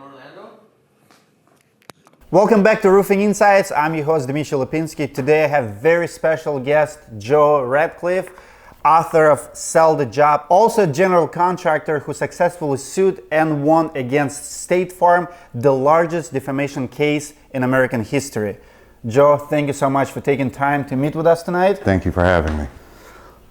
Orlando. Welcome back to Roofing Insights. I'm your host, Dmitry Lipinski. Today I have very special guest, Joe Radcliff, author of Sell the Job, also a general contractor who successfully sued and won against State Farm, the largest defamation case in American history. Joe, thank you so much for taking time to meet with us tonight. Thank you for having me.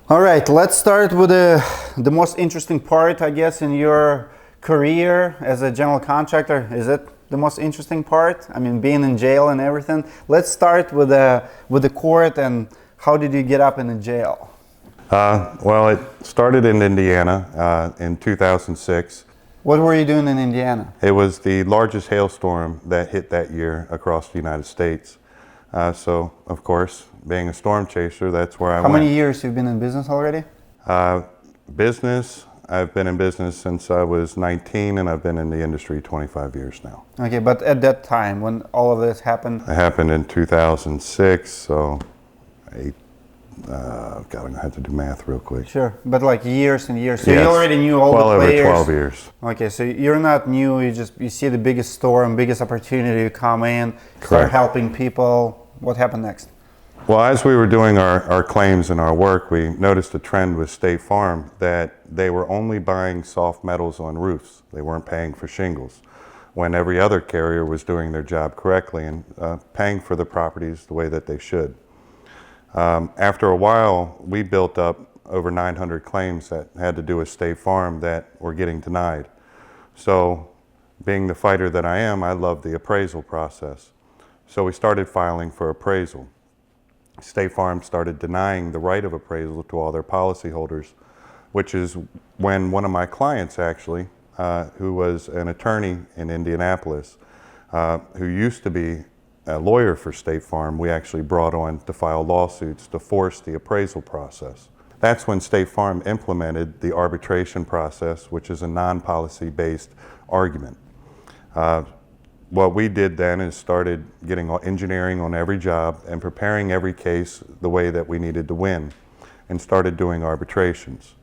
All right, let's start with the most interesting part, I guess, in your career as a general contractor. Is it the most interesting part? I mean, being in jail and everything. Let's start with the court and how did you get up in the jail? Well, it started in Indiana in 2006. What were you doing in Indiana? It was the largest hailstorm that hit that year across the United States. So, of course, being a storm chaser, that's where I went. How many years you've been in business already? I've been in business since I was 19, and I've been in the industry 25 years now. Okay, but at that time, when all of this happened? It happened in 2006, so God, I'm gonna have to do math real quick. Sure, but like years and years. So Yes. you already knew all well the players? over 12 years. Okay, so you're not new, you see the biggest storm, biggest opportunity, you come in, start Correct. helping people. What happened next? Well, as we were doing our claims and our work, we noticed a trend with State Farm that they were only buying soft metals on roofs. They weren't paying for shingles, when every other carrier was doing their job correctly and paying for the properties the way that they should. After a while, we built up over 900 claims that had to do with State Farm that were getting denied. So, being the fighter that I am, I love the appraisal process. So we started filing for appraisal. State Farm started denying the right of appraisal to all their policyholders, which is when one of my clients actually, who was an attorney in Indianapolis, who used to be a lawyer for State Farm, we actually brought on to file lawsuits to force the appraisal process. That's when State Farm implemented the arbitration process, which is a non-policy based argument. What we did then is started getting engineering on every job and preparing every case the way that we needed to win, and started doing arbitrations.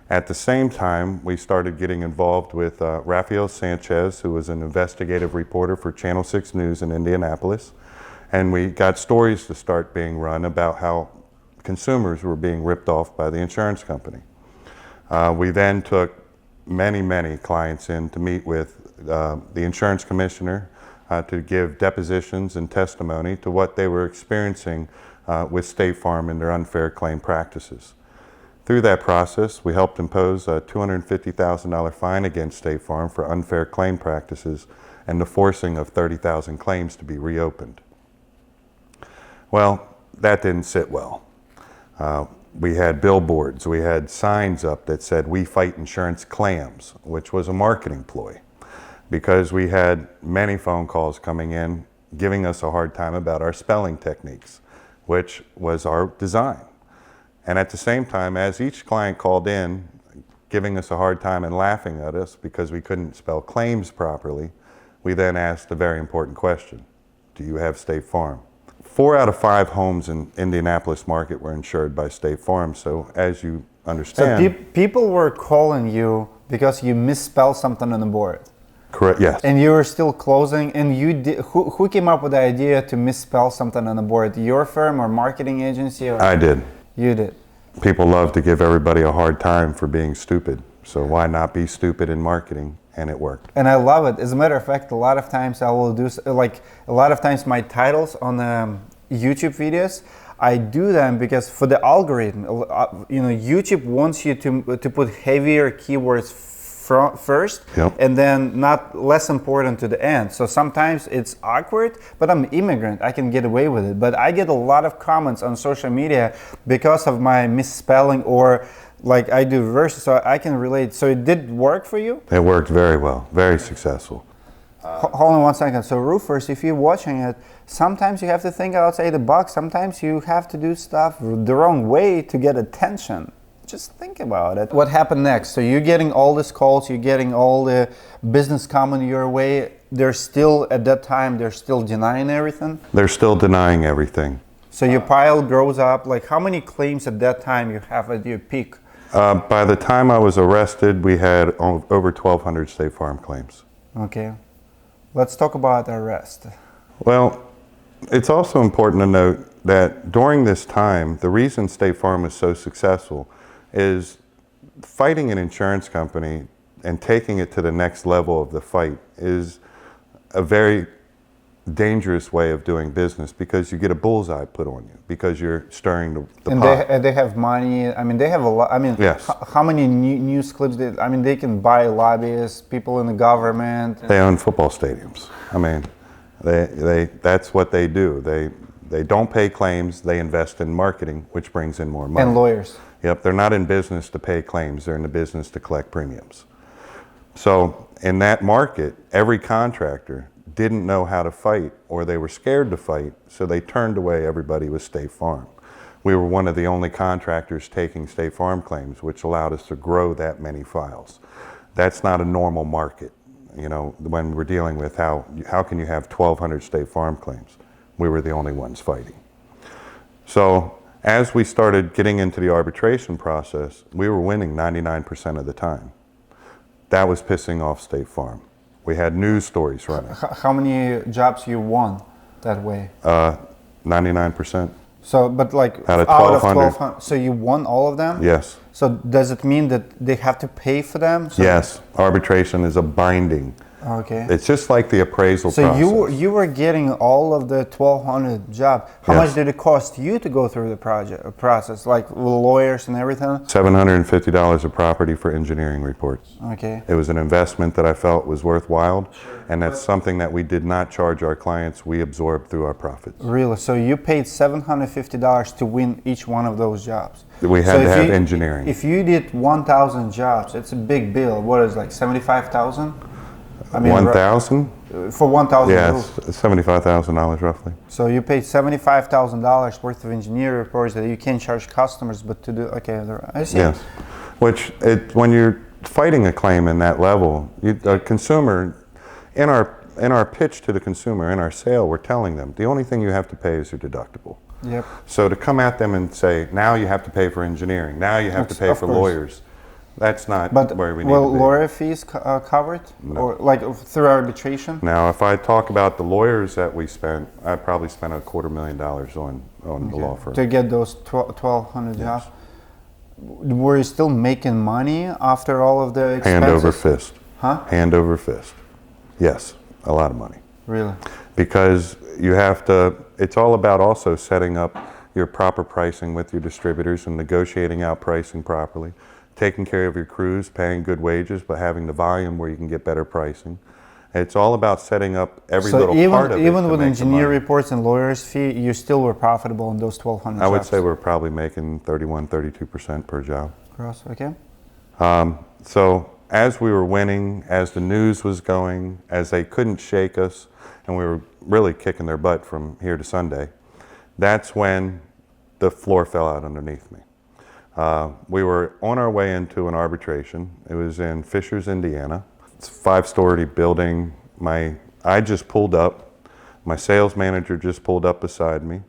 At the same time, we started getting involved with Rafael Sanchez, who was an investigative reporter for Channel 6 News in Indianapolis, and we got stories to start being run about how consumers were being ripped off by the insurance company. We then took many clients in to meet with the insurance commissioner to give depositions and testimony to what they were experiencing with State Farm and their unfair claim practices. Through that process, we helped impose a $250,000 fine against State Farm for unfair claim practices and the forcing of 30,000 claims to be reopened. Well, that didn't sit well. We had billboards, we had signs up that said, "We fight insurance clams," which was a marketing ploy, because we had many phone calls coming in giving us a hard time about our spelling techniques, which was our design. And at the same time, as each client called in, giving us a hard time and laughing at us because we couldn't spell claims properly, we then asked a very important question: do you have State Farm? 4 out of 5 homes in Indianapolis market were insured by State Farm. So as you understand... So people were calling you because you misspelled something on the board. Correct, yes. And you were still closing, and you did, who came up with the idea to misspell something on the board? Your firm or marketing agency? Or? I did. You did. People love to give everybody a hard time for being stupid. So why not be stupid in marketing? And it worked. And I love it. As a matter of fact, a lot of times I will do, like a lot of times my titles on YouTube videos, I do them because for the algorithm, YouTube wants you to put heavier keywords first, yep, and then not less important to the end. So sometimes it's awkward, but I'm an immigrant, I can get away with it. But I get a lot of comments on social media because of my misspelling, or like I do verses, so I can relate. So it did work for you? It worked very well, very successful. Hold on one second. So roofers, if you're watching it, sometimes you have to think outside the box. Sometimes you have to do stuff the wrong way to get attention. Just think about it. What happened next? So you're getting all these calls, you're getting all the business coming your way. They're still, at that time, they're still denying everything? They're still denying everything. So your pile grows up. Like how many claims at that time you have at your peak? By the time I was arrested, we had over 1,200 State Farm claims. Okay. Let's talk about arrest. Well, it's also important to note that during this time, the reason State Farm was so successful is fighting an insurance company and taking it to the next level of the fight is a very dangerous way of doing business, because you get a bullseye put on you because you're stirring the And pot. they have money. I mean, they have a lot. I mean, Yes. how many news clips? I mean, they can buy lobbyists, people in the government. They own football stadiums. I mean, that's what they do. They don't pay claims. They invest in marketing, which brings in more money. And lawyers. Yep, they're not in business to pay claims. They're in the business to collect premiums. So in that market, every contractor didn't know how to fight, or they were scared to fight, so they turned away everybody with State Farm. We were one of the only contractors taking State Farm claims, which allowed us to grow that many files. That's not a normal market. You know, when we're dealing with how can you have 1,200 State Farm claims? We were the only ones fighting. So as we started getting into the arbitration process, we were winning 99% of the time. That was pissing off State Farm. We had news stories running. How many jobs you won that way? 99%. So, but like Out of 1,200. So you won all of them? Yes. So does it mean that they have to pay for them? So Yes. Arbitration is a binding. Okay. It's just like the appraisal So process. you were getting all of the 1,200 jobs. How Yes. much did it cost you to go through the process, like lawyers and everything? $750 a property for engineering reports. Okay. It was an investment that I felt was worthwhile, and that's something that we did not charge our clients. We absorbed through our profits. Really? So you paid $750 to win each one of those jobs? We had So to if have you- engineering. If you did 1,000 jobs, it's a big bill. What is it, like 75,000? I mean, 1,000? for 1,000 Yes, rules. $75,000 roughly. So you paid $75,000 worth of engineering reports that you can't charge customers, but to do, okay, I see. Yes, which when you're fighting a claim in that level, a consumer, in our pitch to the consumer, in our sale, we're telling them the only thing you have to pay is your deductible. Yep. So to come at them and say, now you have to pay for engineering, now you have to pay Of for course. lawyers, that's not But where we need will to be. lawyer fees covered? Or like through arbitration? Now, if I talk about the lawyers that we spent, I probably spent $250,000 on the law firm. To get those 1,200 jobs? Were you still making money after all of the expenses? Hand over fist. Huh? Hand over fist. Yes, a lot of money. Really? Because you have to, it's all about also setting up your proper pricing with your distributors and negotiating out pricing properly, taking care of your crews, paying good wages, but having the volume where you can get better pricing. It's all about setting up every little part of it. Even to with make the engineer money. reports and lawyers fee, you still were profitable in those 1,200 I would jobs. say we're probably making 31, 32% per job. Gross, okay. So as we were winning, as the news was going, as they couldn't shake us, and we were really kicking their butt from here to Sunday, that's when the floor fell out underneath me. We were on our way into an arbitration. It was in Fishers, Indiana. It's a 5-story building. I just pulled up. My sales manager just pulled up beside me.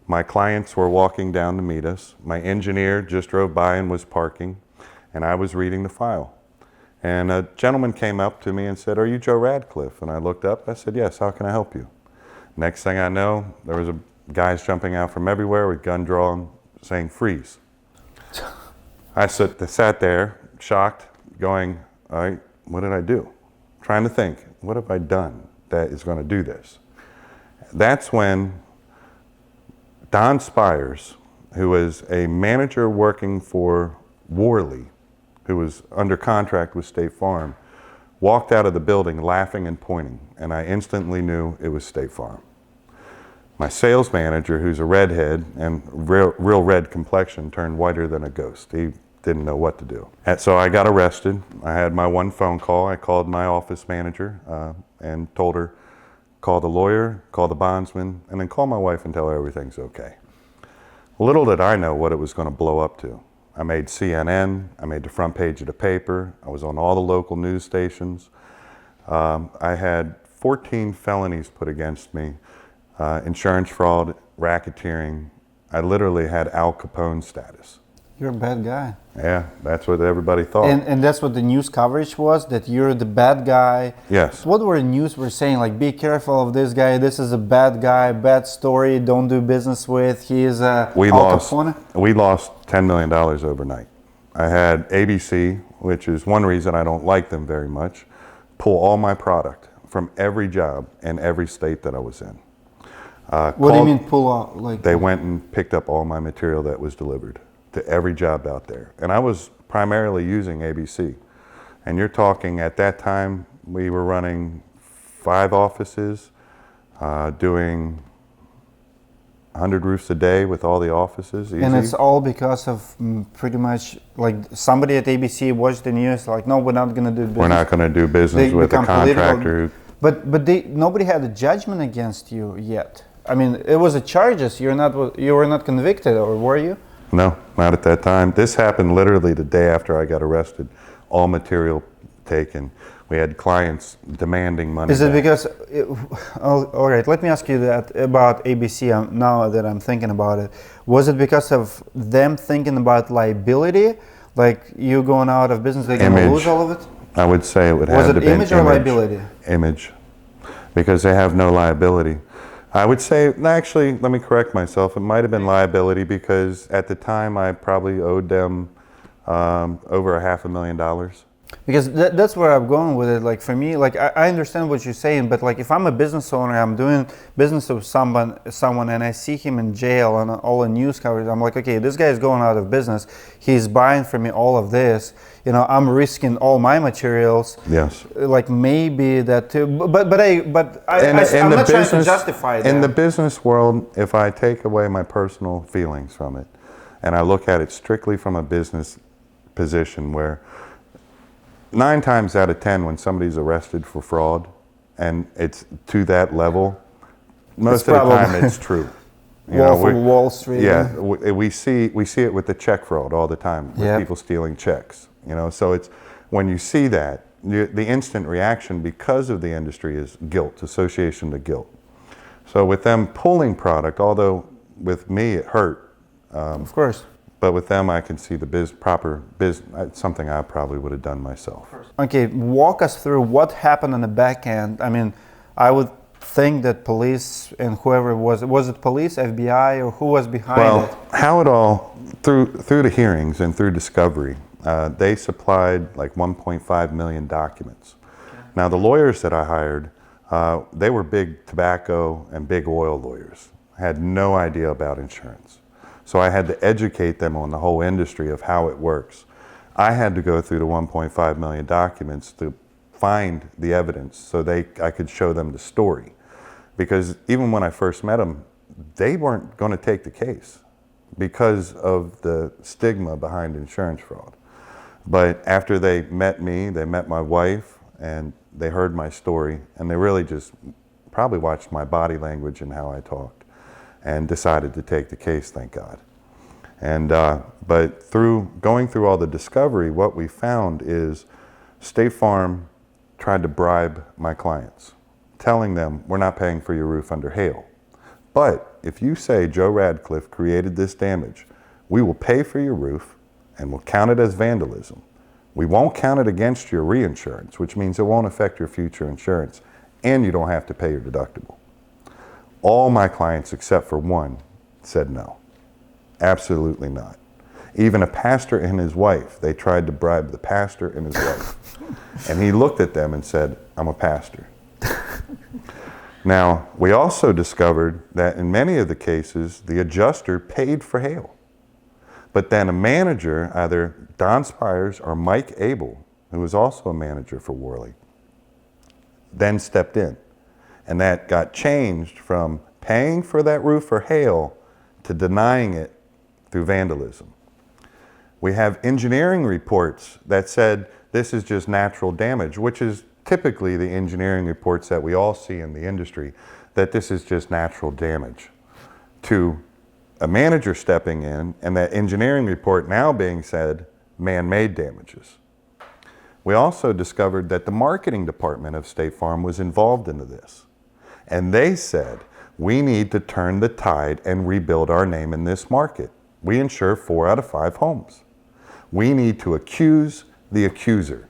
My clients were walking down to meet us. My engineer just drove by and was parking, and I was reading the file. And a gentleman came up to me and said, "Are you Joe Radcliff?" And I looked up. I said, "Yes, how can I help you?" Next thing I know, there was guys jumping out from everywhere with gun drawn, saying, "Freeze." I sat there, shocked, going, "All right, what did I do?" Trying to think, what have I done that is going to do this? That's when Don Spires, who was a manager working for Worley, who was under contract with State Farm, walked out of the building laughing and pointing, and I instantly knew it was State Farm. My sales manager, who's a redhead and real red complexion, turned whiter than a ghost. He didn't know what to do. And so I got arrested. I had my one phone call. I called my office manager and told her, call the lawyer, call the bondsman, and then call my wife and tell her everything's okay. Little did I know what it was going to blow up to. I made CNN, I made the front page of the paper, I was on all the local news stations. I had 14 felonies put against me, insurance fraud, racketeering. I literally had Al Capone status. You're a bad guy. Yeah, that's what everybody thought. And that's what the news coverage was, that you're the bad guy. Yes. What were the news were saying? Like, be careful of this guy. This is a bad guy, bad story. Don't do business with. He is a We Al lost Capone. $10 million overnight. I had ABC, which is one reason I don't like them very much, pull all my product from every job in every state that I was in. What do you mean pull out? Like, They went and picked up all my material that was delivered to every job out there. And I was primarily using ABC. And you're talking, at that time, we were running 5 offices, doing 100 roofs a day with all the offices. Easy. and it's all because of pretty much like somebody at ABC watched the news. Like, no, we're not gonna do business. We're not going to do business They with a become political. contractor. But nobody had a judgment against you yet. I mean, it was a charges. You were not convicted, or were you? No, not at that time. This happened literally the day after I got arrested. All material taken. We had clients demanding money. Is it back. because? All right. Let me ask you that about ABC. Now that I'm thinking about it, was it because of them thinking about liability, like you going out of business, they're going to lose all of it? I would say it would Was have it to be image or liability? Image, because they have no liability. I would say, actually, let me correct myself. It might have been liability because at the time I probably owed them over $500,000. Because that's where I'm going with it. Like, for me, like, I understand what you're saying, but like, if I'm a business owner, I'm doing business with someone, and I see him in jail and all the news coverage, I'm like, okay, this guy is going out of business. He's buying from me all of this. You know, I'm risking all my materials. Yes. Like, maybe that too. But I'm In not trying to justify that. In the business world, if I take away my personal feelings from it, and I look at it strictly from a business position, where 9 times out of 10 when somebody's arrested for fraud and it's to that level, most of the time it's true. Wolf of Wall Street. Yeah, we see it with the check fraud all the time, with people stealing checks. You know, so it's when you see that, the instant reaction because of the industry is guilt, association to guilt. So with them pulling product, although with me it hurt. Of course. But with them, I can see the proper business, something I probably would have done myself. Okay, walk us through what happened on the back end. I mean, I would think that police and whoever was it police, FBI, or who was behind it? Well, how it all, through the hearings and through discovery, they supplied like 1.5 million documents. Okay. Now, the lawyers that I hired, they were big tobacco and big oil lawyers, had no idea about insurance. So I had to educate them on the whole industry of how it works. I had to go through the 1.5 million documents to find the evidence so I could show them the story. Because even when I first met them, they weren't going to take the case because of the stigma behind insurance fraud. But after they met me, they met my wife, and they heard my story, and they really just probably watched my body language and how I talked, and decided to take the case, thank God. And but going through all the discovery, what we found is State Farm tried to bribe my clients, telling them, we're not paying for your roof under hail. But if you say Joe Radcliff created this damage, we will pay for your roof and we'll count it as vandalism. We won't count it against your reinsurance, which means it won't affect your future insurance, and you don't have to pay your deductible. All my clients, except for one, said no. Absolutely not. Even a pastor and his wife, they tried to bribe the pastor and his wife. And he looked at them and said, I'm a pastor. Now, we also discovered that in many of the cases, the adjuster paid for hail. But then a manager, either Don Spires or Mike Abel, who was also a manager for Worley, then stepped in. And that got changed from paying for that roof for hail to denying it through vandalism. We have engineering reports that said this is just natural damage, which is typically the engineering reports that we all see in the industry, that this is just natural damage, to a manager stepping in and that engineering report now being said man-made damages. We also discovered that the marketing department of State Farm was involved into this. And they said, we need to turn the tide and rebuild our name in this market. We insure 4 out of 5 homes. We need to accuse the accuser.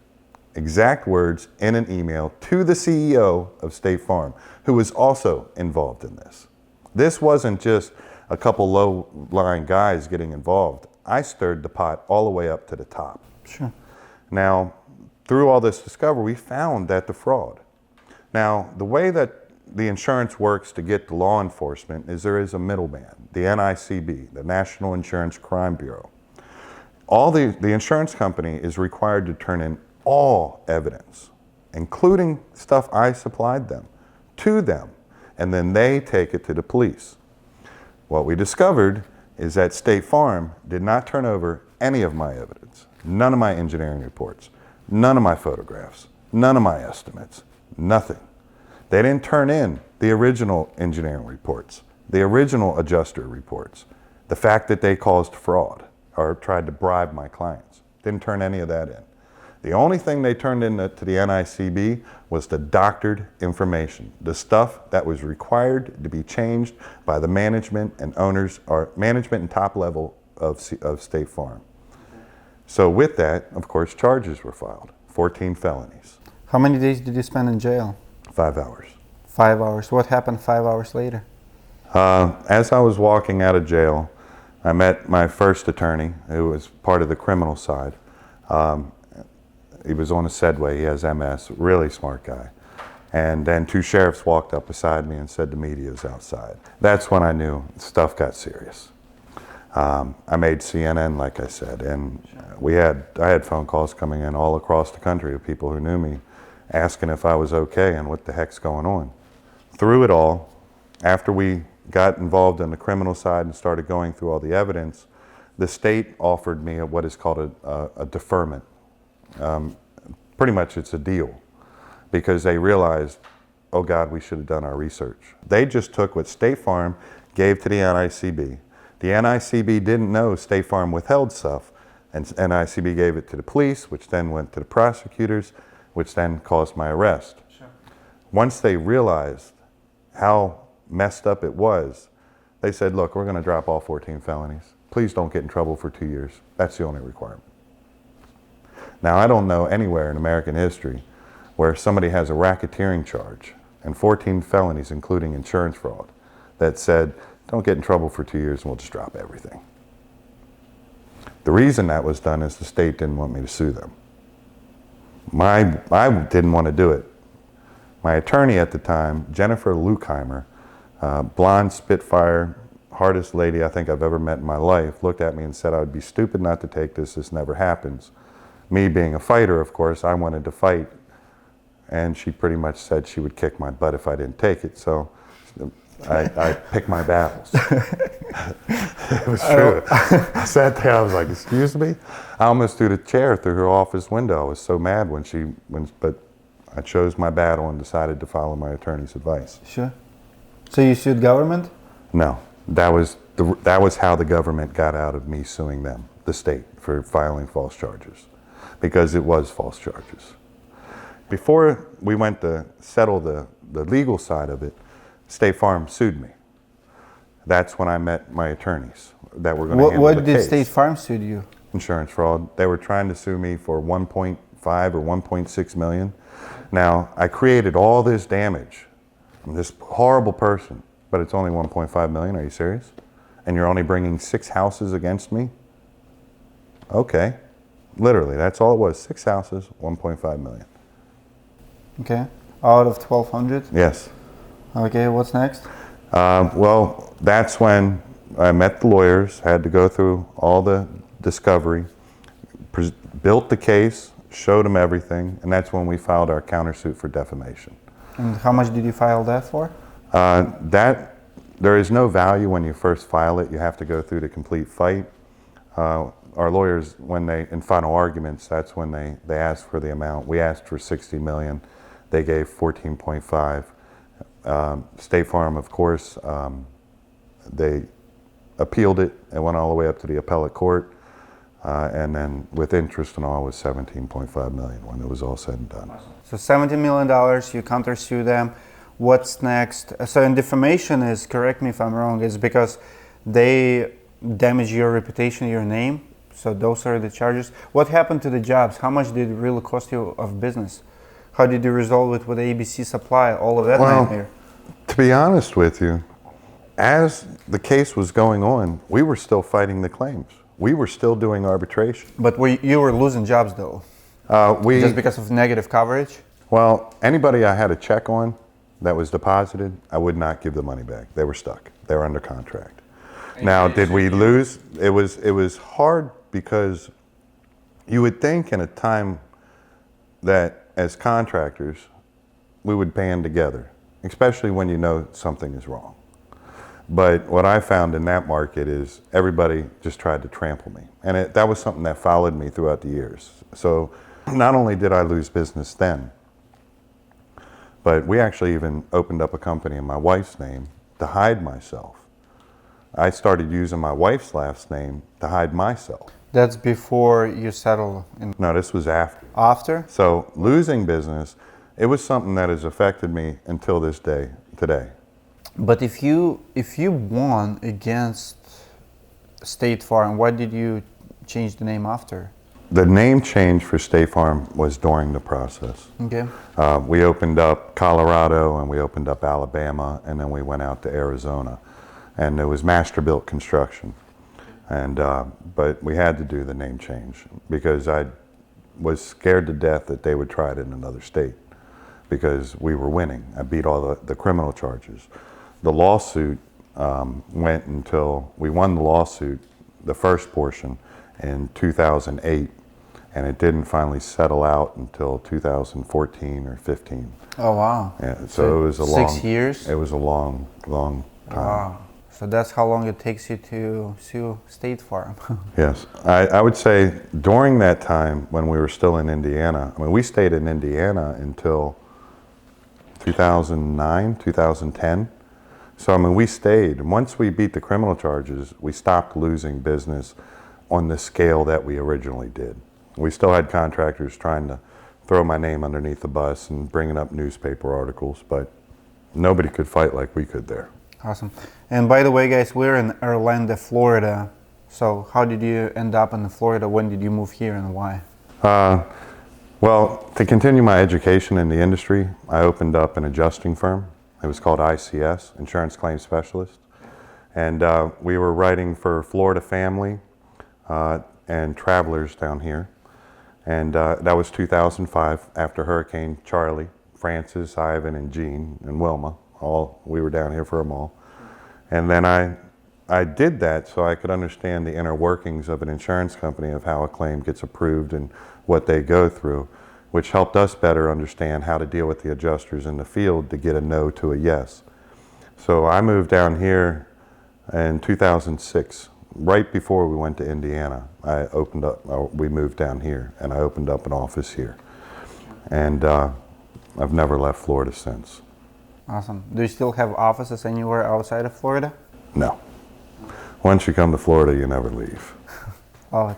Exact words in an email to the CEO of State Farm, who was also involved in this. This wasn't just a couple low-lying guys getting involved. I stirred the pot all the way up to the top. Sure. Now, through all this discovery, we found that the fraud. Now, the way that the insurance works to get to law enforcement is there is a middleman, the NICB, the National Insurance Crime Bureau. The insurance company is required to turn in all evidence, including stuff I supplied them, to them, and then they take it to the police. What we discovered is that State Farm did not turn over any of my evidence, none of my engineering reports, none of my photographs, none of my estimates, nothing. They didn't turn in the original engineering reports, the original adjuster reports, the fact that they caused fraud or tried to bribe my clients. Didn't turn any of that in. The only thing they turned in to the NICB was the doctored information, the stuff that was required to be changed by the management and owners, or management and top level of State Farm. So with that, of course, charges were filed, 14 felonies. How many days did you spend in jail? 5 hours. 5 hours. What happened 5 hours later? As I was walking out of jail, I met my first attorney, who was part of the criminal side. He was on a Sedway, he has MS, really smart guy. And then 2 sheriffs walked up beside me and said the media's outside. That's when I knew stuff got serious. I made CNN, like I said, and I had phone calls coming in all across the country of people who knew me, asking if I was okay and what the heck's going on. Through it all, after we got involved in the criminal side and started going through all the evidence, the state offered me what is called a deferment. Pretty much it's a deal, because they realized, oh God, we should have done our research. They just took what State Farm gave to the NICB. The NICB didn't know State Farm withheld stuff, and NICB gave it to the police, which then went to the prosecutors, which then caused my arrest. Sure. Once they realized how messed up it was, they said, look, we're going to drop all 14 felonies. Please don't get in trouble for 2 years. That's the only requirement. Now, I don't know anywhere in American history where somebody has a racketeering charge and 14 felonies, including insurance fraud, that said, don't get in trouble for 2 years and we'll just drop everything. The reason that was done is the state didn't want me to sue them. I didn't want to do it. My attorney at the time, Jennifer Lukheimer, blonde Spitfire, hardest lady I think I've ever met in my life, looked at me and said I would be stupid not to take this. This never happens. Me being a fighter, of course, I wanted to fight, and she pretty much said she would kick my butt if I didn't take it, so I picked my battles. It was true. I sat there, I was like, excuse me? I almost threw the chair through her office window. I was so mad but I chose my battle and decided to follow my attorney's advice. Sure. So you sued government? No, that was how the government got out of me suing them, the state, for filing false charges, because it was false charges. Before we went to settle the legal side of it, State Farm sued me. That's when I met my attorneys that were going to handle the case. What did State Farm sue you? Insurance fraud. They were trying to sue me for 1.5 or 1.6 million. Now, I created all this damage. I'm this horrible person, but it's only 1.5 million. Are you serious? And you're only bringing 6 houses against me? Okay. Literally, that's all it was. 6 houses, 1.5 million. Okay. Out of 1,200? Yes. Okay, what's next? Well, that's when I met the lawyers, had to go through all the discovery, built the case, showed them everything, and that's when we filed our countersuit for defamation. And how much did you file that for? There is no value when you first file it. You have to go through the complete fight. Our lawyers, in final arguments, that's when they asked for the amount. We asked for 60 million. They gave 14.5. State Farm, of course, they appealed it and went all the way up to the appellate court, and then with interest and all was 17.5 million when it was all said and done. So $70 million, you countersue them. What's next? So in defamation is, correct me if I'm wrong, is because they damage your reputation, your name. So those are the charges. What happened to the jobs? How much did it really cost you of business? How did you resolve it with ABC Supply? All of that nightmare. To be honest with you, as the case was going on, we were still fighting the claims. We were still doing arbitration. But you were losing jobs though? Just because of negative coverage? Well, anybody I had a check on that was deposited, I would not give the money back. They were stuck. They were under contract. Now, did we lose? It was hard because you would think in a time that as contractors, we would band together, especially when you know something is wrong. But what I found in that market is everybody just tried to trample me. And that was something that followed me throughout the years. So not only did I lose business then, but we actually even opened up a company in my wife's name to hide myself. I started using my wife's last name to hide myself. That's before you settle in? No, this was after. After? So losing business, it was something that has affected me until this day, today. But if you won against State Farm, why did you change the name after? The name change for State Farm was during the process. Okay. We opened up Colorado and we opened up Alabama and then we went out to Arizona. And it was master-built construction. And but we had to do the name change because I was scared to death that they would try it in another state because we were winning. I beat all the criminal charges. The lawsuit went until we won the lawsuit, the first portion, in 2008, and it didn't finally settle out until 2014 or 15. Oh wow! Yeah, so it was a long 6 years. It was a long time. Wow. So that's how long it takes you to sue State Farm. Yes, I would say during that time when we were still in Indiana, I mean, we stayed in Indiana until 2009, 2010. So I mean, we stayed. And once we beat the criminal charges, we stopped losing business on the scale that we originally did. We still had contractors trying to throw my name underneath the bus and bringing up newspaper articles, but nobody could fight like we could there. Awesome. And by the way, guys, we're in Orlando, Florida. So how did you end up in Florida? When did you move here and why? Well, to continue my education in the industry, I opened up an adjusting firm. It was called ICS, Insurance Claims Specialist. And we were writing for Florida family and travelers down here. And that was 2005 after Hurricane Charlie, Francis, Ivan, and Jean, and Wilma. We were down here for them all. And then I did that so I could understand the inner workings of an insurance company, of how a claim gets approved and what they go through, which helped us better understand how to deal with the adjusters in the field to get a no to a yes. So I moved down here in 2006, right before we went to Indiana. We moved down here and I opened up an office here. And I've never left Florida since. Awesome. Do you still have offices anywhere outside of Florida? No. Once you come to Florida, you never leave. All right.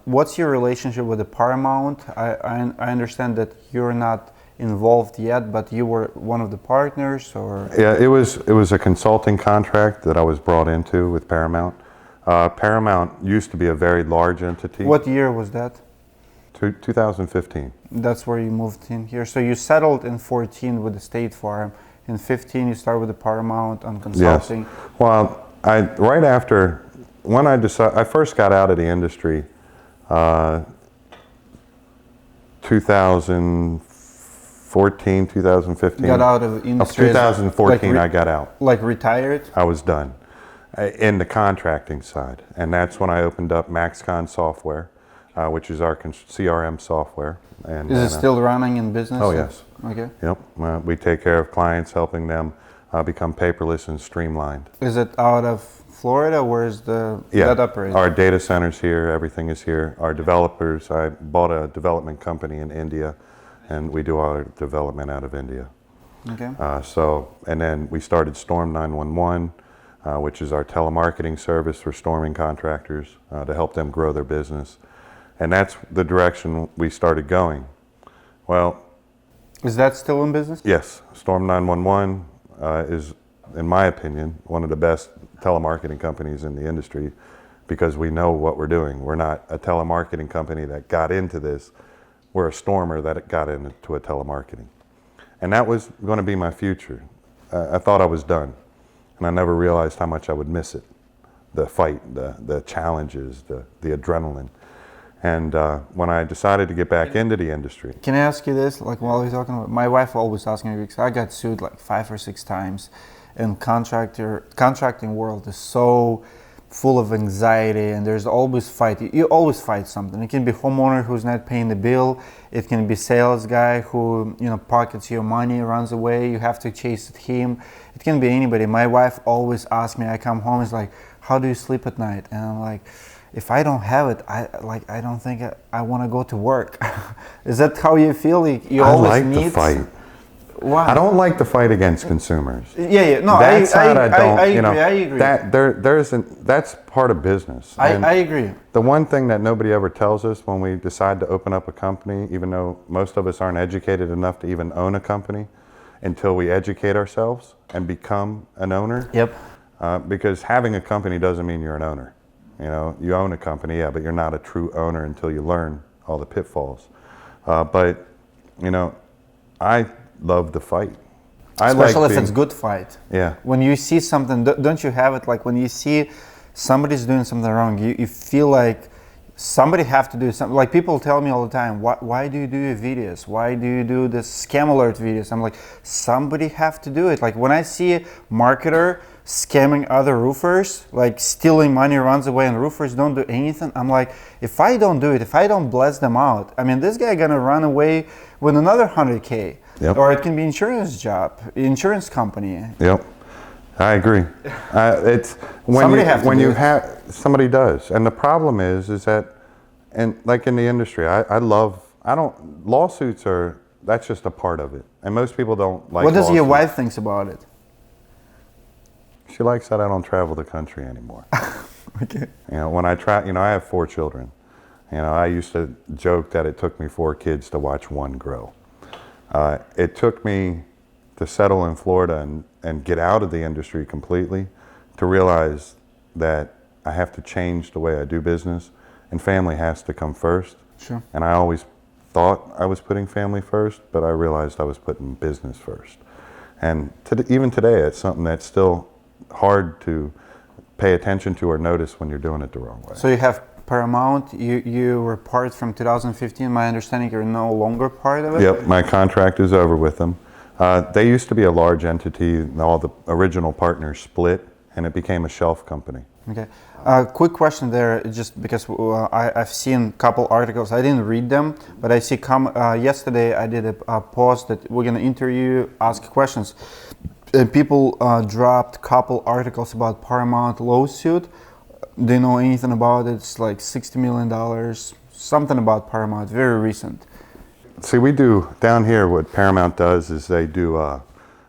What's your relationship with the Paramount? I understand that you're not involved yet, but you were one of the partners, or? Yeah, it was a consulting contract that I was brought into with Paramount. Paramount used to be a very large entity. What year was that? 2015. That's where you moved in here. So you settled in 14 with the State Farm. In 15, you start with the Paramount on consulting. Yes. Well, right after, when I first got out of the industry, 2014, 2015. Got out of industry. 2014, I got out. Like retired? I was done in the contracting side. And that's when I opened up MaxCon software, which is our CRM software. And, is it still running in business? Oh, yes. Okay. Yep. We take care of clients, helping them become paperless and streamlined. Is it out of Florida? Where is that operated? Our data center's here. Everything is here. Our developers, I bought a development company in India, and we do our development out of India. Okay. And then we started Storm 911, which is our telemarketing service for storming contractors to help them grow their business. And that's the direction we started going. Well, is that still in business? yes. Storm 911 is in my opinion, one of the best telemarketing companies in the industry because we know what we're doing. We're not a telemarketing company that got into this. We're a stormer that got into a telemarketing. And that was going to be my future. I thought I was done, and I never realized how much I would miss it. The fight, the challenges, the adrenaline. And when I decided to get back into the industry. Can I ask you this? Like while we're talking about, my wife always asks me because I got sued like 5 or 6 times, and contracting world is so full of anxiety, and there's always fight. You always fight something. It can be homeowner who's not paying the bill. It can be sales guy who pockets your money, runs away. You have to chase at him. It can be anybody. My wife always asks me. I come home, it's like, how do you sleep at night? And I'm like, if I don't have it, I don't think I want to go to work. Is that how you feel? Like you always I like need to fight. Why? I don't like to fight against consumers. Yeah. No, that side I don't. I agree. That's part of business. I agree. The one thing that nobody ever tells us when we decide to open up a company, even though most of us aren't educated enough to even own a company, until we educate ourselves and become an owner. Yep. Because having a company doesn't mean you're an owner. You own a company, yeah, but you're not a true owner until you learn all the pitfalls. But I love to fight. Especially if it's good fight. Yeah. When you see something, don't you have it like when you see somebody's doing something wrong, you feel like somebody have to do something. Like people tell me all the time, why do you do your videos? Why do you do the scam alert videos? I'm like, somebody have to do it. Like when I see a marketer scamming other roofers, like stealing money, runs away, and roofers don't do anything, I'm like, if I don't do it, if I don't bless them out, I mean, this guy gonna run away with another 100K. Yep. Or it can be insurance company. Yep, I agree. It's somebody does, and the problem is that, and like in the industry, lawsuits that's just a part of it, and most people don't like. What does lawsuits. your wife thinks about it? She likes that I don't travel the country anymore. Okay. When I I have 4 children. I used to joke that it took me 4 kids to watch one grow. It took me to settle in Florida and get out of the industry completely to realize that I have to change the way I do business, and family has to come first. Sure. And I always thought I was putting family first, but I realized I was putting business first. And even today, it's something that's still hard to pay attention to or notice when you're doing it the wrong way. So you have Paramount, you were part from 2015. My understanding, you're no longer part of it? Yep, my contract is over with them. They used to be a large entity, and all the original partners split, and it became a shelf company. Okay. Quick question there, just because I've seen a couple articles. I didn't read them, but I see yesterday I did a post that we're going to interview, ask questions. And people dropped a couple articles about Paramount lawsuit. Do you know anything about it? It's like $60 million, something about Paramount, very recent. See, we do, down here, what Paramount does is they do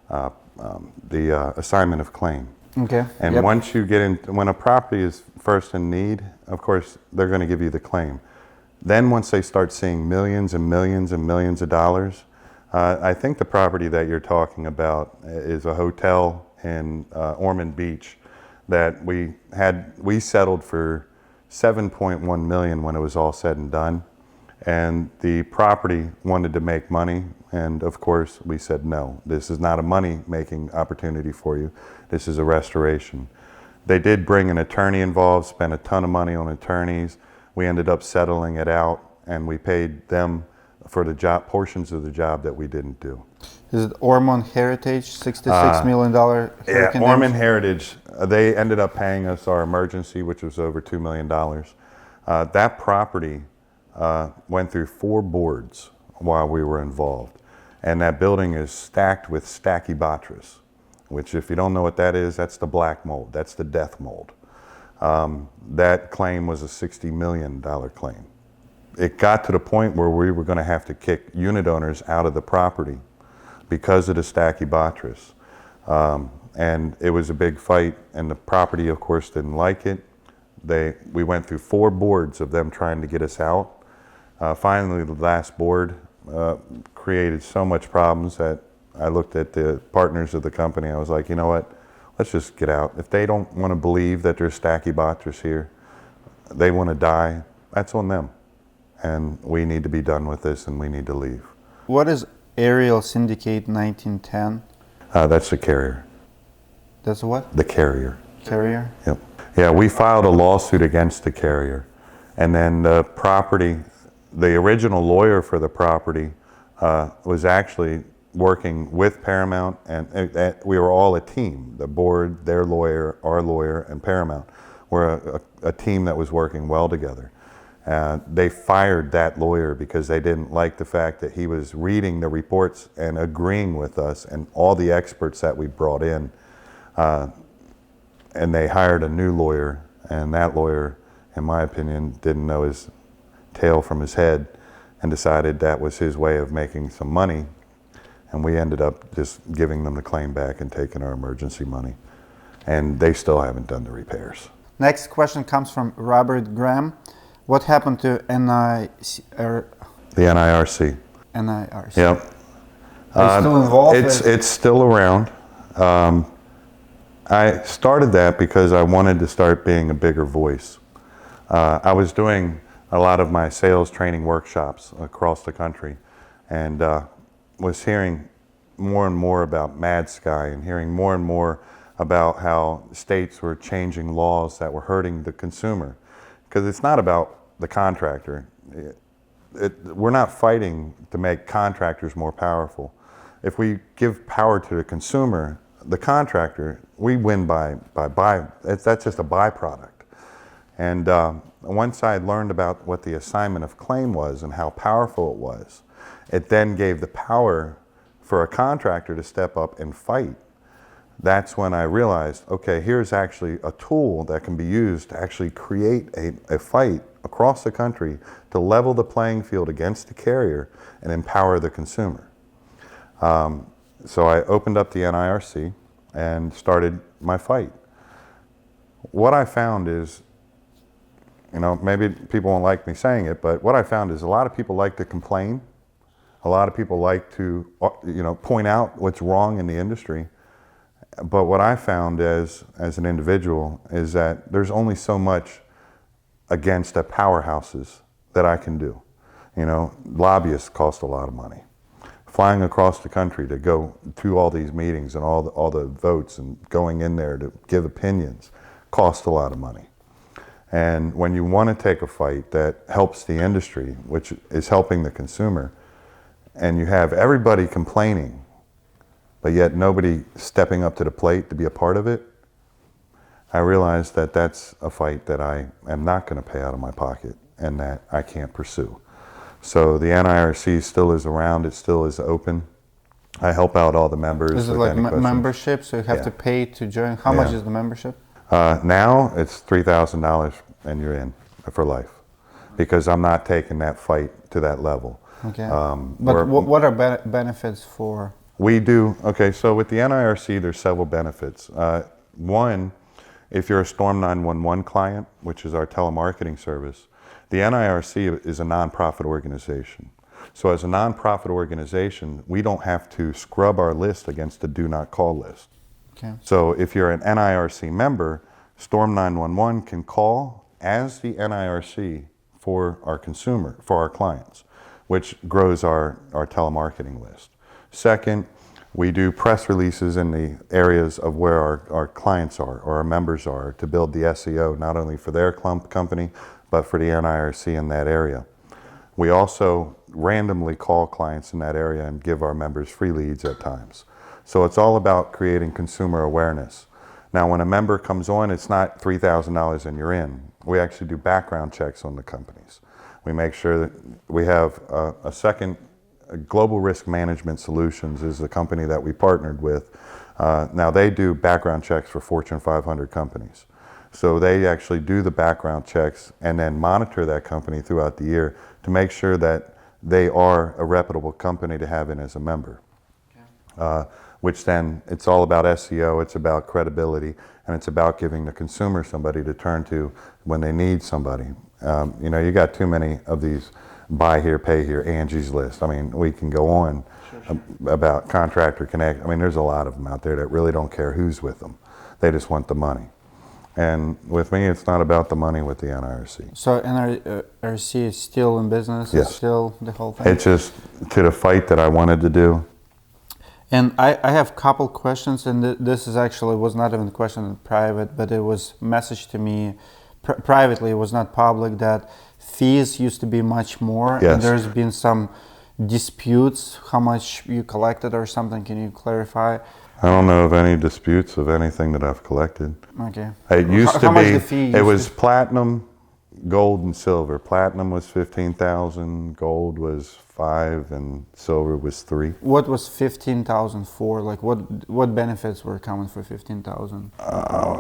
the assignment of claim. Okay. And yep. once you get in, when a property is first in need, of course, they're going to give you the claim. Then once they start seeing millions and millions and millions of dollars, I think the property that you're talking about is a hotel in Ormond Beach that we settled for $7.1 million when it was all said and done. And the property wanted to make money, and of course we said no, this is not a money-making opportunity for you. This is a restoration. They did bring an attorney involved, spent a ton of money on attorneys. We ended up settling it out, and we paid them for the job, portions of the job that we didn't do. Is it Ormond Heritage, $66 million hurricane? Yeah, Ormond Heritage. They ended up paying us our emergency, which was over $2 million. That property went through 4 boards while we were involved. And that building is stacked with stachybotrys, which if you don't know what that is, that's the black mold, that's the death mold. That claim was a $60 million claim. It got to the point where we were going to have to kick unit owners out of the property because of the stachybotrys. And it was a big fight, and the property, of course, didn't like it. We went through 4 boards of them trying to get us out. Finally, the last board created so much problems that I looked at the partners of the company. I was like, you know what? let's just get out. If they don't want to believe that there's stacky botchers here, they want to die, that's on them. And we need to be done with this and we need to leave. What is Aerial Syndicate 1910? That's the carrier. That's what? The carrier. Carrier? Yep. Yeah, we filed a lawsuit against the carrier. And then the property, the original lawyer for the property was actually working with Paramount, and we were all a team. The board, their lawyer, our lawyer, and Paramount were a team that was working well together. They fired that lawyer because they didn't like the fact that he was reading the reports and agreeing with us and all the experts that we brought in. And they hired a new lawyer, and that lawyer, in my opinion, didn't know his tail from his head and decided that was his way of making some money. And we ended up just giving them the claim back and taking our emergency money. And they still haven't done the repairs. Next question comes from Robert Graham. What happened to The NIRC. NIRC? Yep. Are you still involved? It's still around. I started that because I wanted to start being a bigger voice. I was doing a lot of my sales training workshops across the country, and was hearing more and more about MadSky and hearing more and more about how states were changing laws that were hurting the consumer. Because it's not about the contractor. We're not fighting to make contractors more powerful. If we give power to the consumer, the contractor, we win by that's just a byproduct. And once I learned about what the assignment of claim was and how powerful it was, it then gave the power for a contractor to step up and fight. That's when I realized, okay, here's actually a tool that can be used to actually create a fight across the country to level the playing field against the carrier and empower the consumer. So I opened up the NIRC and started my fight. What I found is, maybe people won't like me saying it, but what I found is a lot of people like to complain. A lot of people like to, point out what's wrong in the industry. But what I found as an individual is that there's only so much against the powerhouses that I can do. Lobbyists cost a lot of money. Flying across the country to go to all these meetings and all the votes and going in there to give opinions cost a lot of money. And when you want to take a fight that helps the industry, which is helping the consumer, and you have everybody complaining, but yet nobody stepping up to the plate to be a part of it, I realized that that's a fight that I am not going to pay out of my pocket and that I can't pursue. So the NIRC still is around, it still is open. I help out all the members. Is it like membership, so you have to pay to join? How much is the membership? Now it's $3,000 and you're in for life, because I'm not taking that fight to that level. Okay. But what are benefits for? We do, okay, so with the NIRC, there's several benefits. One, if you're a Storm 911 client, which is our telemarketing service, the NIRC is a nonprofit organization. So as a nonprofit organization, we don't have to scrub our list against the do not call list. Okay. So if you're an NIRC member, Storm 911 can call as the NIRC for our consumer, for our clients, which grows our telemarketing list. Second, we do press releases in the areas of where our clients are or our members are to build the SEO, not only for their company, but for the NIRC in that area. We also randomly call clients in that area and give our members free leads at times. So it's all about creating consumer awareness. Now, when a member comes on, it's not $3,000 and you're in. We actually do background checks on the companies. We make sure that we have a second, Global Risk Management Solutions is the company that we partnered with. Now they do background checks for Fortune 500 companies. So they actually do the background checks and then monitor that company throughout the year to make sure that they are a reputable company to have in as a member. Okay. Which then, it's all about SEO, it's about credibility, and it's about giving the consumer somebody to turn to when they need somebody. You got too many of these buy here, pay here, Angie's List. I mean, we can go on about Contractor Connect. I mean, there's a lot of them out there that really don't care who's with them. They just want the money. And with me, it's not about the money with the NIRC. So NIRC is still in business? Yes. It's still the whole thing? It's just to the fight that I wanted to do. And I have a couple questions, and this is actually was not even a question in private, but it was messaged to me privately. It was not public, that fees used to be much more. Yes. And there's been some disputes how much you collected or something. Can you clarify? I don't know of any disputes of anything that I've collected. Okay. It used How to much be, the fee it used was to- platinum, gold, and silver. Platinum was 15,000, gold was 5, and silver was 3. What was 15,000 for? Like what benefits were coming for 15,000?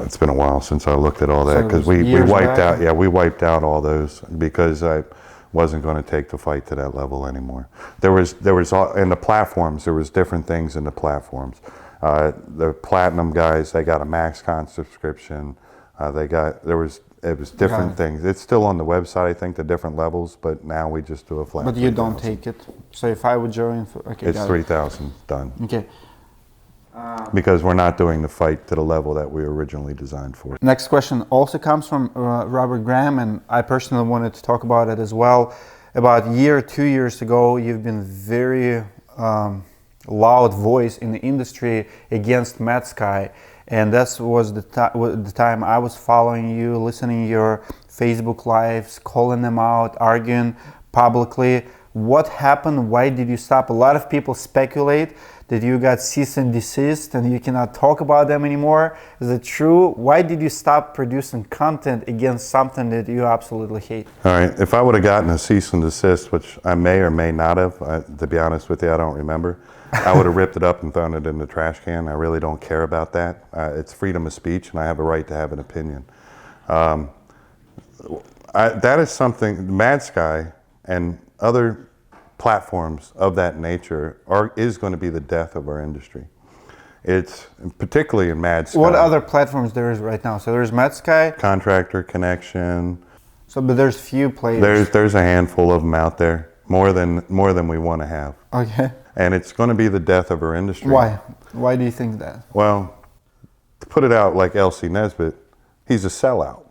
It's been a while since I looked at all So that, it because was we years wiped back? out. Yeah, we wiped out all those because I wasn't going to take the fight to that level anymore. There was in the platforms. There was different things in the platforms. The platinum guys, they got a MaxCon subscription. It was different things. It's still on the website, I think, the different levels, but now we just do a flat. But you don't 3,000. take it. So if I would join, okay, It's got it. 3,000 done. Okay. Because we're not doing the fight to the level that we originally designed for. Next question also comes from Robert Graham, and I personally wanted to talk about it as well. About a year, 2 years ago, you've been very loud voice in the industry against MadSky, and that was the time I was following you, listening to your Facebook lives, calling them out, arguing publicly. What happened? Why did you stop? A lot of people speculate that you got cease and desist and you cannot talk about them anymore. Is it true? Why did you stop producing content against something that you absolutely hate? All right, if I would have gotten a cease and desist, which I may or may not have, to be honest with you, I don't remember, I would have ripped it up and thrown it in the trash can. I really don't care about that. It's freedom of speech, and I have a right to have an opinion. That is something, MadSky and other platforms of that nature is going to be the death of our industry. It's particularly in MadSky. What other platforms there is right now? So there's MadSky. Contractor Connection. So, but there's few players. There's a handful of them out there, more than we want to have. Okay. And it's going to be the death of our industry. Why? Why do you think that? Well, to put it out like L.C. Nesbitt, he's a sellout.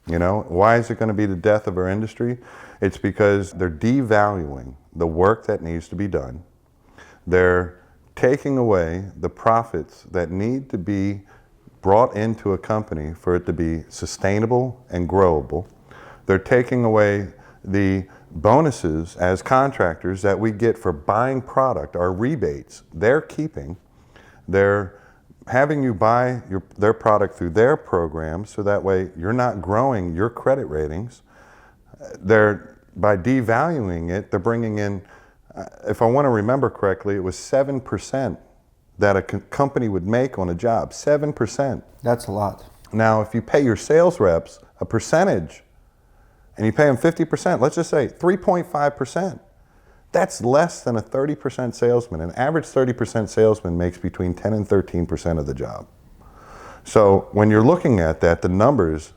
You know, why is it going to be the death of our industry? It's because they're devaluing the work that needs to be done. They're taking away the profits that need to be brought into a company for it to be sustainable and growable. They're taking away the bonuses as contractors that we get for buying product, our rebates, they're keeping. They're having you buy their product through their program, so that way you're not growing your credit ratings. By devaluing it, they're bringing in, if I want to remember correctly, it was 7% that a company would make on a job, 7%. That's a lot. Now, if you pay your sales reps a percentage, and you pay them 50%, let's just say 3.5%, that's less than a 30% salesman. An average 30% salesman makes between 10 and 13% of the job. So when you're looking at that, the numbers,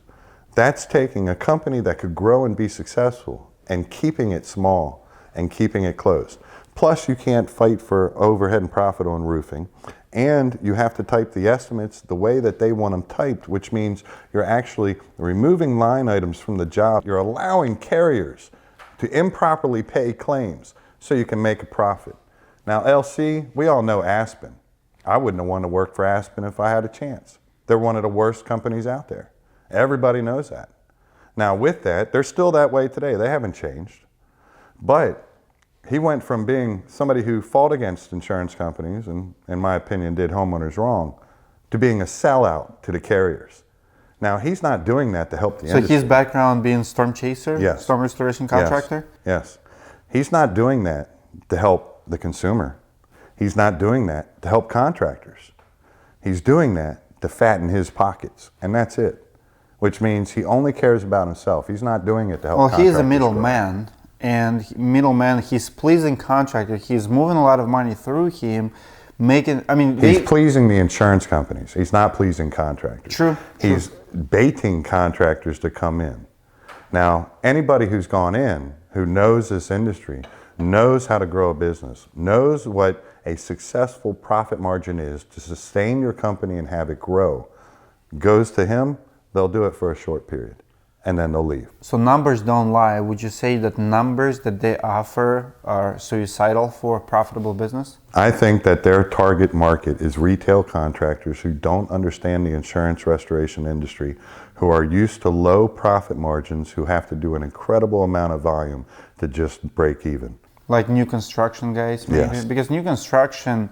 that's taking a company that could grow and be successful and keeping it small and keeping it closed. Plus, you can't fight for overhead and profit on roofing. And you have to type the estimates the way that they want them typed, which means you're actually removing line items from the job. You're allowing carriers to improperly pay claims so you can make a profit. Now, LC, we all know Aspen. I wouldn't have wanted to work for Aspen if I had a chance. They're one of the worst companies out there. Everybody knows that. Now, with that, they're still that way today. They haven't changed. But he went from being somebody who fought against insurance companies and, in my opinion, did homeowners wrong, to being a sellout to the carriers. Now, he's not doing that to help the industry. So his background being storm chaser, Yes. storm restoration contractor? Yes. He's not doing that to help the consumer. He's not doing that to help contractors. He's doing that to fatten his pockets, and that's it. Which means he only cares about himself. He's not doing it to help contractors. Well, he's a middleman. And middleman, he's pleasing contractor. He's moving a lot of money through him, making. I mean, he's pleasing the insurance companies. He's not pleasing contractors. True. He's baiting contractors to come in. Now, anybody who's gone in, who knows this industry, knows how to grow a business, knows what a successful profit margin is to sustain your company and have it grow. goes to him, they'll do it for a short period, and then they'll leave. So numbers don't lie. Would you say that numbers that they offer are suicidal for profitable business? I think that their target market is retail contractors who don't understand the insurance restoration industry, who are used to low profit margins, who have to do an incredible amount of volume to just break even. Like new construction guys, maybe? Yes. Because new construction,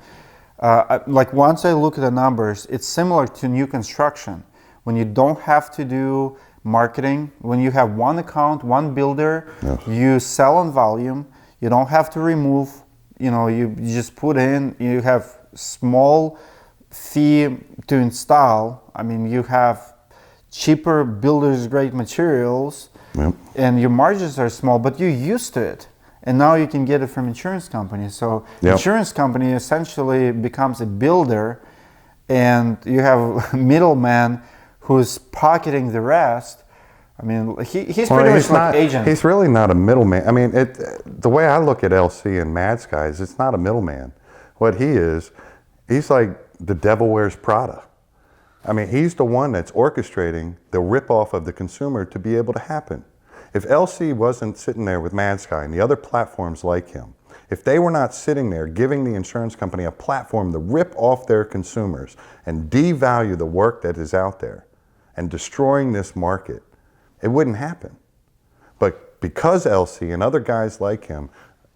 like once I look at the numbers, it's similar to new construction. When you don't have to do marketing, when you have one account, one builder, Yes. you sell on volume, you don't have to remove, you just put in, you have small fee to install. I mean, you have cheaper builders grade materials, Yep. and your margins are small, but you're used to it. And now you can get it from insurance companies. So Yep. insurance company essentially becomes a builder, and you have a middleman who's pocketing the rest. I mean, he's pretty much like agent. He's really not a middleman. I mean, the way I look at LC and MadSky is it's not a middleman. What he is, he's like the devil wears Prada. I mean, he's the one that's orchestrating the ripoff of the consumer to be able to happen. If LC wasn't sitting there with MadSky and the other platforms like him, if they were not sitting there giving the insurance company a platform to rip off their consumers and devalue the work that is out there and destroying this market, it wouldn't happen. But because LC and other guys like him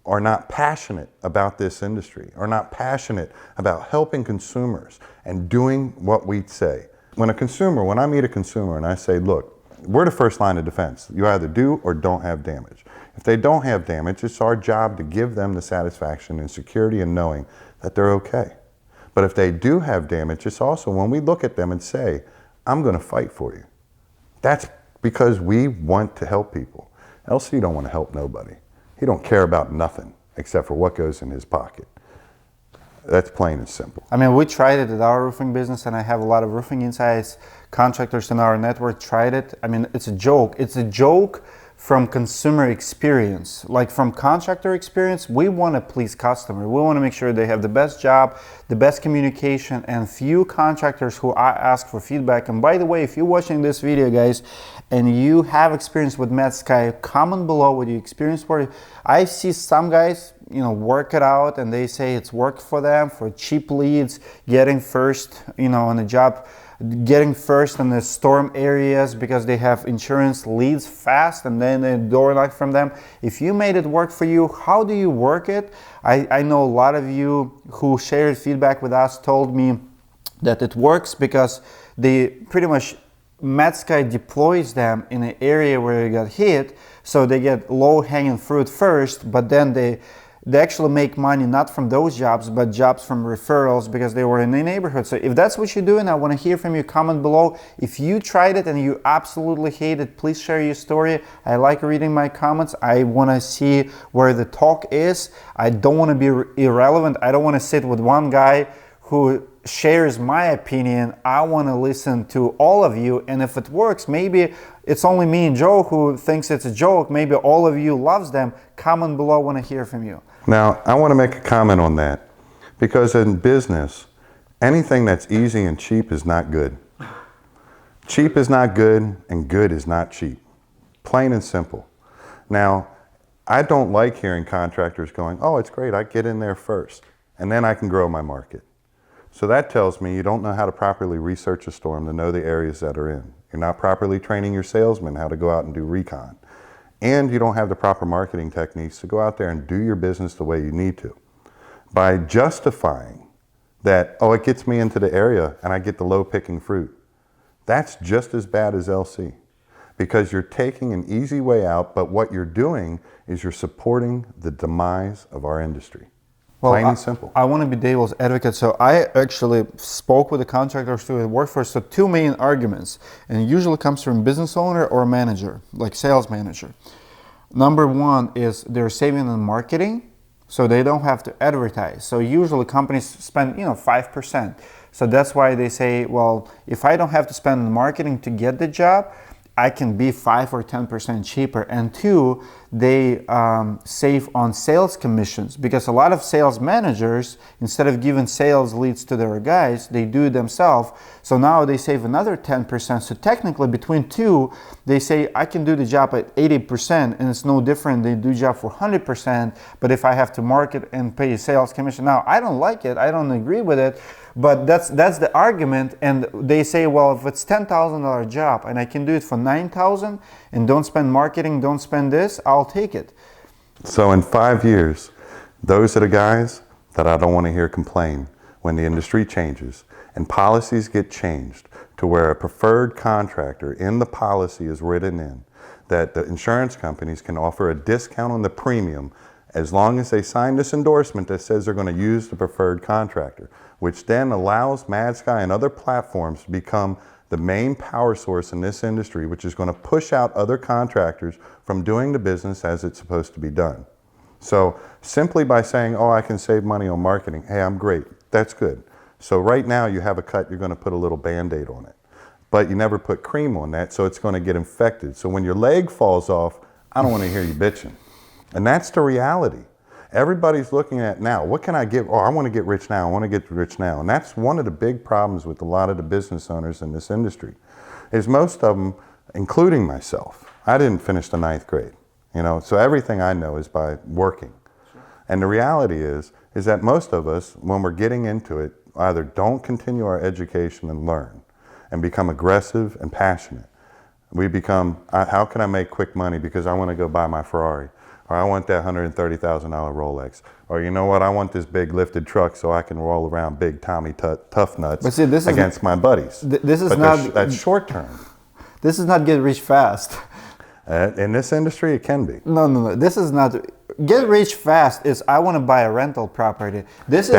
are not passionate about this industry, are not passionate about helping consumers and doing what we say. When I meet a consumer and I say, look, we're the first line of defense. You either do or don't have damage. If they don't have damage, it's our job to give them the satisfaction and security and knowing that they're okay. But if they do have damage, it's also when we look at them and say, I'm going to fight for you. That's because we want to help people. LC don't want to help nobody. He don't care about nothing except for what goes in his pocket. That's plain and simple. I mean, we tried it at our roofing business, and I have a lot of roofing insights. Contractors in our network tried it. I mean, it's a joke. It's a joke from consumer experience. Like from contractor experience, we want to please customer. We want to make sure they have the best job, the best communication, and few contractors who ask for feedback. And by the way, if you're watching this video, guys, and you have experience with MadSky, comment below what you experienced for it. I see some guys, work it out, and they say it's worked for them for cheap leads, getting first, on the job, getting first in the storm areas because they have insurance leads fast, and then they door knock from them. If you made it work for you, how do you work it? I know a lot of you who shared feedback with us told me that it works because they pretty much MadSky deploys them in an area where they got hit, so they get low-hanging fruit first, but then they actually make money not from those jobs, but jobs from referrals because they were in the neighborhood. So if that's what you're doing, I want to hear from you. Comment below. If you tried it and you absolutely hate it, please share your story. I like reading my comments. I want to see where the talk is. I don't want to be irrelevant. I don't want to sit with one guy who shares my opinion. I want to listen to all of you, and if it works, maybe it's only me and Joe who thinks it's a joke. Maybe all of you loves them. Comment below. I want to hear from you. Now, I want to make a comment on that because in business, anything that's easy and cheap is not good. Cheap is not good, and good is not cheap. Plain and simple. Now, I don't like hearing contractors going, oh, it's great, I get in there first, and then I can grow my market. So that tells me you don't know how to properly research a storm to know the areas that are in. You're not properly training your salesmen how to go out and do recon. And you don't have the proper marketing techniques to go out there and do your business the way you need to. By justifying that, oh, it gets me into the area and I get the low-picking fruit, that's just as bad as LC. Because you're taking an easy way out, but what you're doing is you're supporting the demise of our industry. Well, Plain and simple. I want to be devil's advocate, so I actually spoke with the contractors who work for us. So two main arguments, and it usually comes from business owner or manager, like sales manager. Number one is they're saving on marketing, so they don't have to advertise. So usually companies spend 5%. So that's why they say, well, if I don't have to spend on marketing to get the job, I can be 5 or 10% cheaper. And two, they save on sales commissions, because a lot of sales managers, instead of giving sales leads to their guys, they do it themselves. So now they save another 10%. So technically between two, they say I can do the job at 80%, and it's no different. They do job for 100%, but if I have to market and pay a sales commission, now I don't like it, I don't agree with it, but that's the argument. And they say, well, if it's $10,000 job and I can do it for $9,000 and don't spend marketing, don't spend this, I'll take it. So in 5 years, those are the guys that I don't want to hear complain when the industry changes and policies get changed to where a preferred contractor in the policy is written in that the insurance companies can offer a discount on the premium as long as they sign this endorsement that says they're going to use the preferred contractor, which then allows MadSky and other platforms to become the main power source in this industry, which is going to push out other contractors from doing the business as it's supposed to be done. So simply by saying, oh, I can save money on marketing, hey, I'm great, that's good. So right now you have a cut, you're going to put a little Band-Aid on it. But you never put cream on that, so it's going to get infected. So when your leg falls off, I don't want to hear you bitching. And that's the reality. Everybody's looking at now, what can I get? Oh, I want to get rich now, I want to get rich now. And that's one of the big problems with a lot of the business owners in this industry, is most of them, including myself, I didn't finish the 9th grade, so everything I know is by working. Sure. And the reality is that most of us, when we're getting into it, either don't continue our education and learn and become aggressive and passionate. We become, how can I make quick money because I want to go buy my Ferrari? Or I want that $130,000 Rolex. Or you know what, I want this big lifted truck so I can roll around big Tommy Tough Nuts against my buddies. This is that's short term. This is not get rich fast. In this industry, it can be. No. This is not. Get rich fast is I want to buy a rental property. That's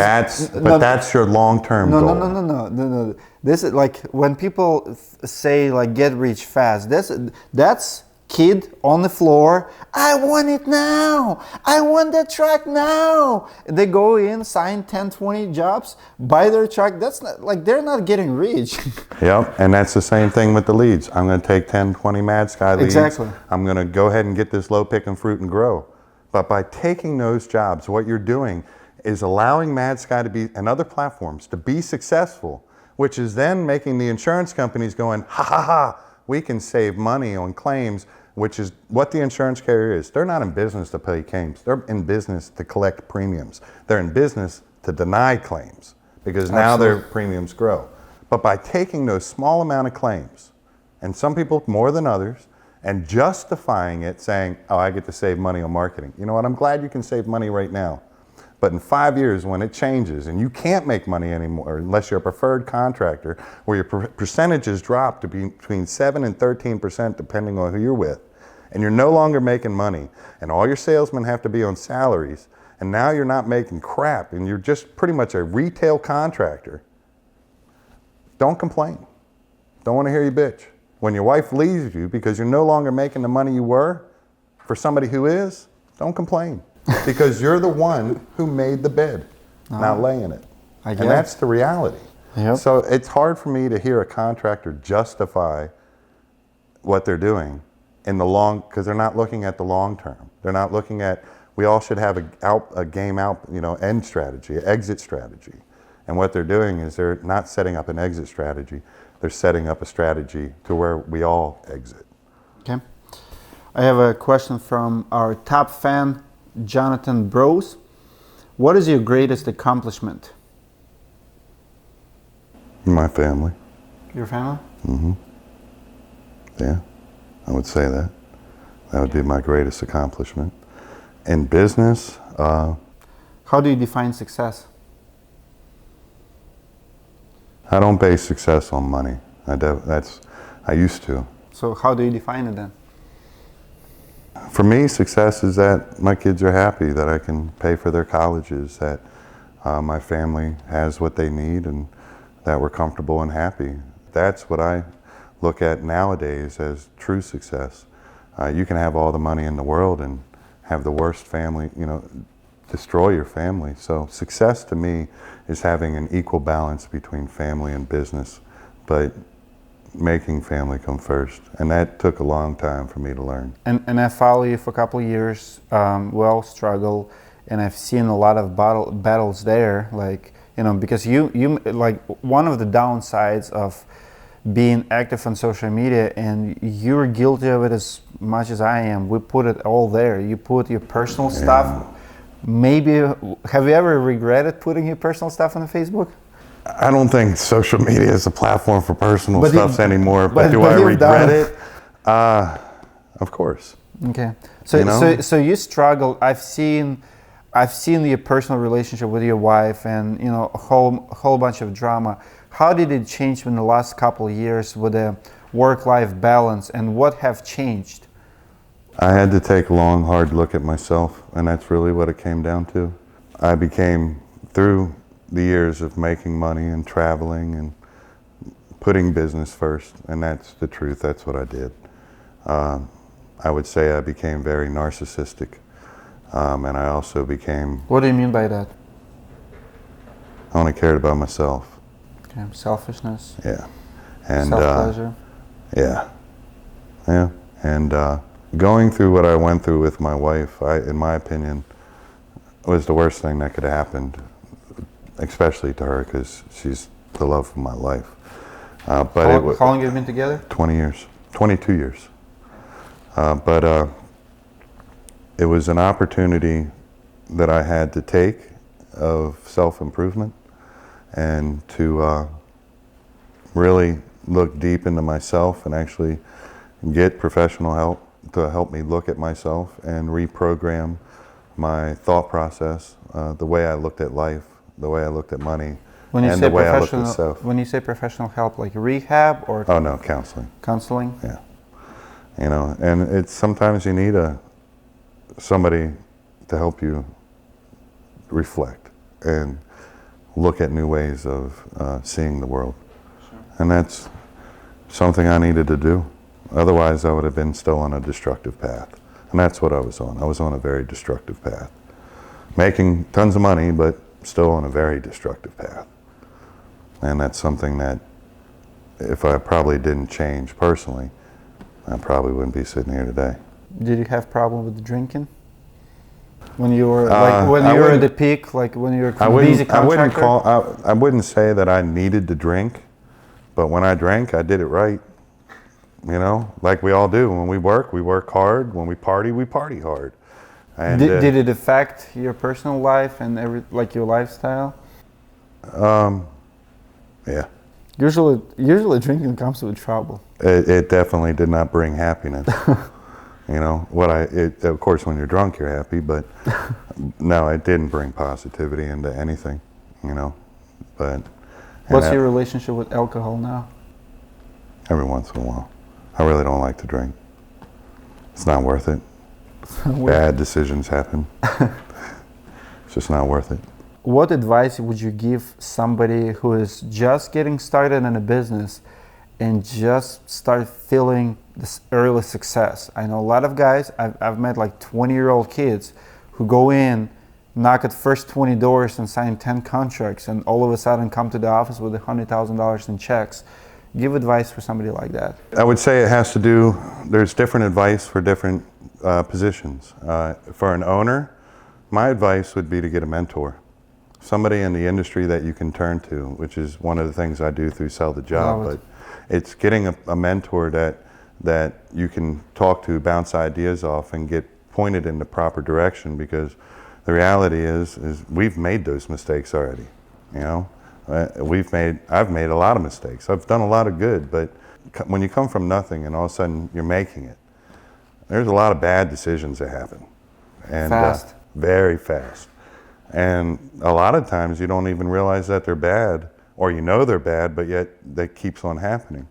your long-term goal. No. This is like when people say like get rich fast. That's kid on the floor. I want it now. I want that truck now. They go in, sign 10, 20 jobs, buy their truck. That's not like they're not getting rich. Yep, and that's the same thing with the leads. I'm going to take 10, 20 MadSky leads. Exactly. I'm going to go ahead and get this low picking fruit and grow. But by taking those jobs, what you're doing is allowing MadSky to be, and other platforms, to be successful, which is then making the insurance companies going, ha ha ha, we can save money on claims, which is what the insurance carrier is. They're not in business to pay claims. They're in business to collect premiums. They're in business to deny claims because now their premiums grow. But by taking those small amount of claims, and some people more than others, and justifying it saying, oh, I get to save money on marketing. You know what, I'm glad you can save money right now. But in 5 years when it changes and you can't make money anymore unless you're a preferred contractor where your percentages drop to be between 7 and 13% depending on who you're with, and you're no longer making money and all your salesmen have to be on salaries and now you're not making crap and you're just pretty much a retail contractor, don't complain. Don't want to hear you bitch. When your wife leaves you because you're no longer making the money you were for somebody who is, don't complain. Because you're the one who made the bed, not laying it. And that's the reality. Yep. So it's hard for me to hear a contractor justify what they're doing in the long, because they're not looking at the long term. They're not looking at, we all should have a game out, end strategy, an exit strategy. And what they're doing is they're not setting up an exit strategy. They're setting up a strategy to where we all exit. Okay. I have a question from our top fan, Jonathan Bros. What is your greatest accomplishment? My family. Your family? Mm-hmm. Yeah, I would say that. That would be my greatest accomplishment. In business, how do you define success? I don't base success on money. I used to. So how do you define it then? For me, success is that my kids are happy, that I can pay for their colleges, that my family has what they need, and that we're comfortable and happy. That's what I look at nowadays as true success. You can have all the money in the world and have the worst family, destroy your family. So success to me is having an equal balance between family and business. But making family come first. And that took a long time for me to learn. And I follow you for a couple of years, well, struggle, and I've seen a lot of battles there, like, you know, because you like, one of the downsides of being active on social media, and you're guilty of it as much as I am, we put it all there. You put your personal stuff. Maybe, have you ever regretted putting your personal stuff on Facebook? I don't think social media is a platform for personal But stuff anymore, but do but I you've regret done it? Of course. Okay. So, You know? so you struggled. I've seen your personal relationship with your wife, and, you know, a whole bunch of drama. How did it change in the last couple of years with the work-life balance, and what have changed? I had to take a long, hard look at myself, and that's really what it came down to. I became, through the years of making money and traveling and putting business first, and that's the truth, that's what I did. I would say I became very narcissistic, and I also became... What do you mean by that? I only cared about myself. Okay. Selfishness. Yeah. And self-pleasure. Yeah. Yeah. And going through what I went through with my wife, in my opinion, was the worst thing that could have happened, especially to her, because she's the love of my life. But how long have you been together? 20 years, 22 years. But it was an opportunity that I had to take of self-improvement and to really look deep into myself and actually get professional help to help me look at myself and reprogram my thought process, the way I looked at life, the way I looked at money, and the way I looked at self. When you say professional help, like rehab or? Oh no, counseling. Counseling? Yeah. You know, and it's sometimes you need somebody to help you reflect and look at new ways of seeing the world. Sure. And that's something I needed to do. Otherwise, I would have been still on a destructive path. And that's what I was on. I was on a very destructive path. Making tons of money, but still on a very destructive path. And that's something that, if I probably didn't change personally, I probably wouldn't be sitting here today. Did you have problem with drinking? When you were at the peak, like when you were a busy contractor? I wouldn't say that I needed to drink, but when I drank, I did it right. You know, like we all do. When we work hard. When we party hard. And, did it affect your personal life and like your lifestyle? Yeah. Usually drinking comes with trouble. It definitely did not bring happiness. You know, of course, when you're drunk, you're happy, but no, it didn't bring positivity into anything, you know. But what's your relationship with alcohol now? Every once in a while. I really don't like to drink. It's not worth it. Bad decisions happen. It's just not worth it. What advice would you give somebody who is just getting started in a business and just start feeling this early success? I know a lot of guys, I've met like 20-year-old kids who go in, knock at first 20 doors and sign 10 contracts, and all of a sudden come to the office with $100,000 in checks. Give advice for somebody like that. I would say it has to do, there's different advice for different positions. For an owner, my advice would be to get a mentor. Somebody in the industry that you can turn to, which is one of the things I do through Sell the Job. But it's getting a mentor that you can talk to, bounce ideas off, and get pointed in the proper direction, because the reality is we've made those mistakes already, you know? I've made a lot of mistakes. I've done a lot of good, but when you come from nothing and all of a sudden you're making it, there's a lot of bad decisions that happen. And fast. Very fast. And a lot of times you don't even realize that they're bad, or you know they're bad, but yet that keeps on happening.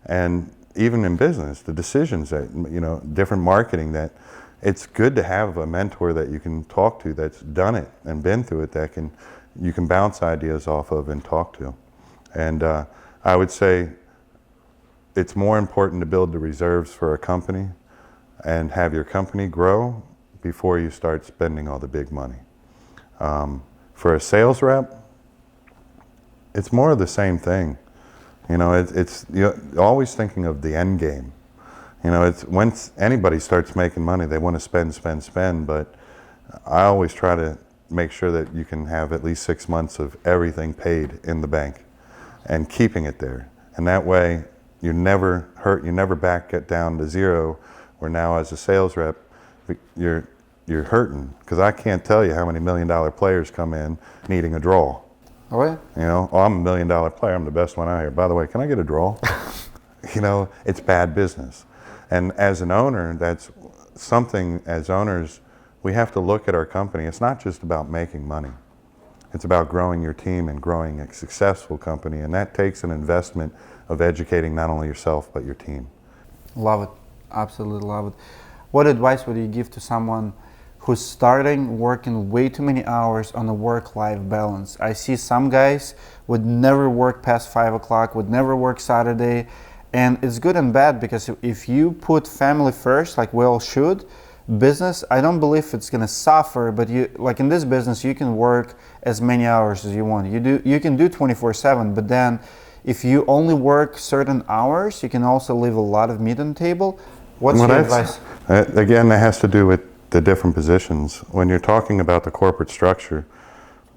And even in business, the decisions that, you know, different marketing, that it's good to have a mentor that you can talk to that's done it and been through it, that you can bounce ideas off of and talk to. And I would say it's more important to build the reserves for a company and have your company grow before you start spending all the big money. For a sales rep, it's more of the same thing. You know, it's you're always thinking of the end game. You know, it's once anybody starts making money, they want to spend, spend, spend. But I always try to make sure that you can have at least 6 months of everything paid in the bank and keeping it there. And that way, you never get down to zero, where now as a sales rep, you're hurting. Because I can't tell you how many $1 million players come in needing a draw. Oh yeah? You know, oh, I'm $1 million player, I'm the best one out here. By the way, can I get a draw? You know, it's bad business. And as an owner, that's something, as owners, we have to look at our company. It's not just about making money. It's about growing your team and growing a successful company. And that takes an investment of educating not only yourself, but your team. Love it. Absolutely love it. What advice would you give to someone who's starting working way too many hours on a work-life balance? I see some guys would never work past 5 o'clock, would never work Saturday. And it's good and bad, because if you put family first, like we all should, business, I don't believe it's going to suffer. But you, like in this business, you can work as many hours as you want. You can do 24/7, but then if you only work certain hours, you can also leave a lot of meat on the table. What's your advice? Again, that has to do with the different positions. When you're talking about the corporate structure,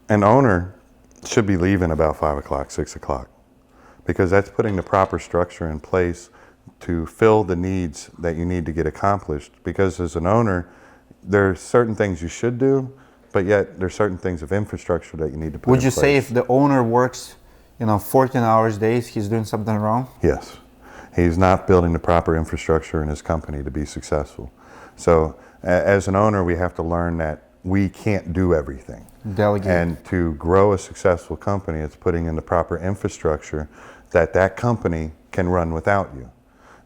an owner should be leaving about 5 o'clock, 6 o'clock. Because that's putting the proper structure in place to fill the needs that you need to get accomplished. Because as an owner, there are certain things you should do, but yet there's certain things of infrastructure that you need to put in place. Would you say if the owner works, 14 hours days, he's doing something wrong? Yes. He's not building the proper infrastructure in his company to be successful. So as an owner, we have to learn that we can't do everything. Delegate. And to grow a successful company, it's putting in the proper infrastructure that company can run without you.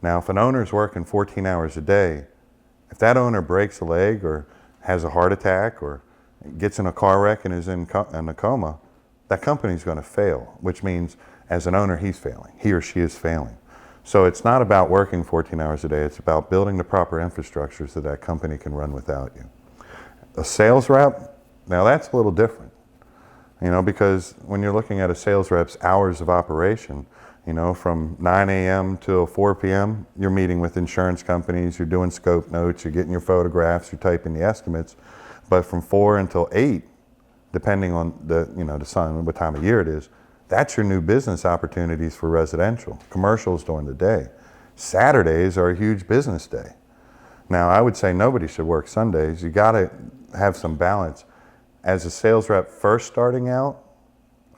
Now, if an owner's working 14 hours a day, if that owner breaks a leg or has a heart attack or gets in a car wreck and is in a coma, that company's going to fail, which means as an owner, he's failing. He or she is failing. So it's not about working 14 hours a day. It's about building the proper infrastructure so that company can run without you. A sales rep, now that's a little different, because when you're looking at a sales rep's hours of operation, from 9 a.m. till 4 p.m., you're meeting with insurance companies, you're doing scope notes, you're getting your photographs, you're typing the estimates. But from 4 until 8, depending on the sun, what time of year it is, that's your new business opportunities for residential. Commercials during the day. Saturdays are a huge business day. Now, I would say nobody should work Sundays. You got to have some balance. As a sales rep first starting out,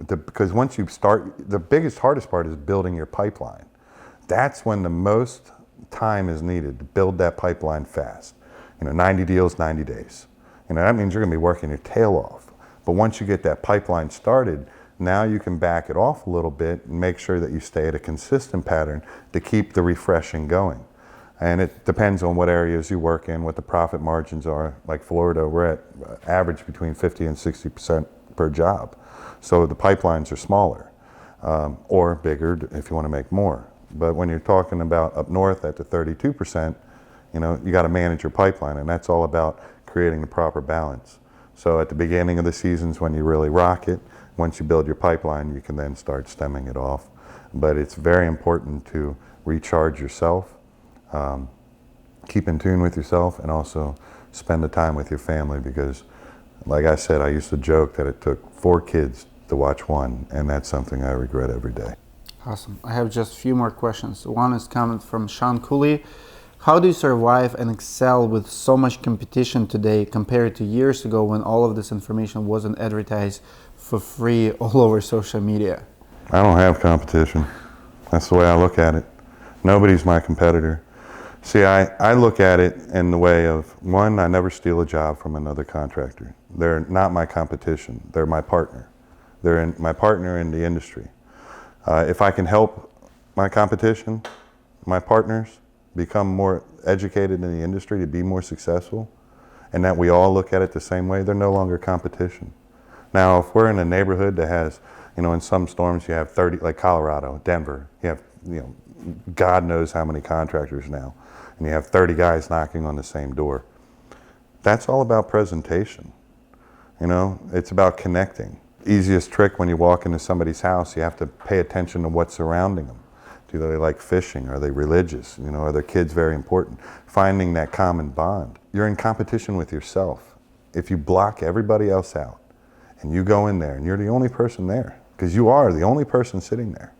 because once you start, the hardest part is building your pipeline. That's when the most time is needed to build that pipeline fast. 90 deals, 90 days. That means you're going to be working your tail off. But once you get that pipeline started, now you can back it off a little bit and make sure that you stay at a consistent pattern to keep the refreshing going. And it depends on what areas you work in, what the profit margins are. Like Florida, we're at average between 50 and 60% per job. So the pipelines are smaller or bigger if you want to make more. But when you're talking about up north at the 32%, you got to manage your pipeline, and that's all about creating the proper balance. So at the beginning of the seasons when you really rock it, once you build your pipeline, you can then start stemming it off. But it's very important to recharge yourself, keep in tune with yourself, and also spend the time with your family, because like I said, I used to joke that it took 4 kids to watch one, and that's something I regret every day. Awesome. I have just a few more questions. One is coming from Sean Cooley. How do you survive and excel with so much competition today compared to years ago when all of this information wasn't advertised for free all over social media? I don't have competition. That's the way I look at it. Nobody's my competitor. See, I look at it in the way of, one, I never steal a job from another contractor. They're not my competition. They're my partner. They're my partner in the industry. If I can help my competition, my partners, become more educated in the industry to be more successful, and that we all look at it the same way, they're no longer competition. Now, if we're in a neighborhood that has, in some storms you have 30, like Colorado, Denver, you have, God knows how many contractors now, and you have 30 guys knocking on the same door. That's all about presentation. It's about connecting. easiest trick when you walk into somebody's house, you have to pay attention to what's surrounding them. Do they like fishing? Are they religious? You know, are their kids very important? Finding that common bond. You're in competition with yourself. If you block everybody else out and you go in there and you're the only person there, because you are the only person sitting there,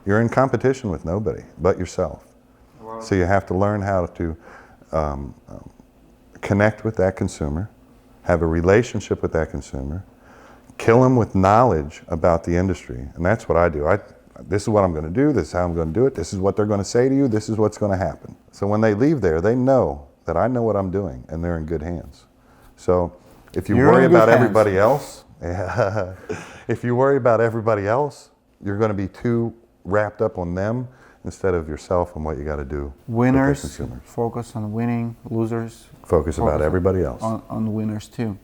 you're in competition with nobody but yourself. Wow. So you have to learn how to connect with that consumer, have a relationship with that consumer, kill them with knowledge about the industry. And that's what I do. This is what I'm going to do, this is how I'm going to do it, this is what they're going to say to you, this is what's going to happen. So when they leave there, they know that I know what I'm doing and they're in good hands. So if you worry about everybody else, if you worry about everybody else, you're going to be too wrapped up on them instead of yourself and what you got to do. Winners focus on winning, losers focus about everybody else. On winners too.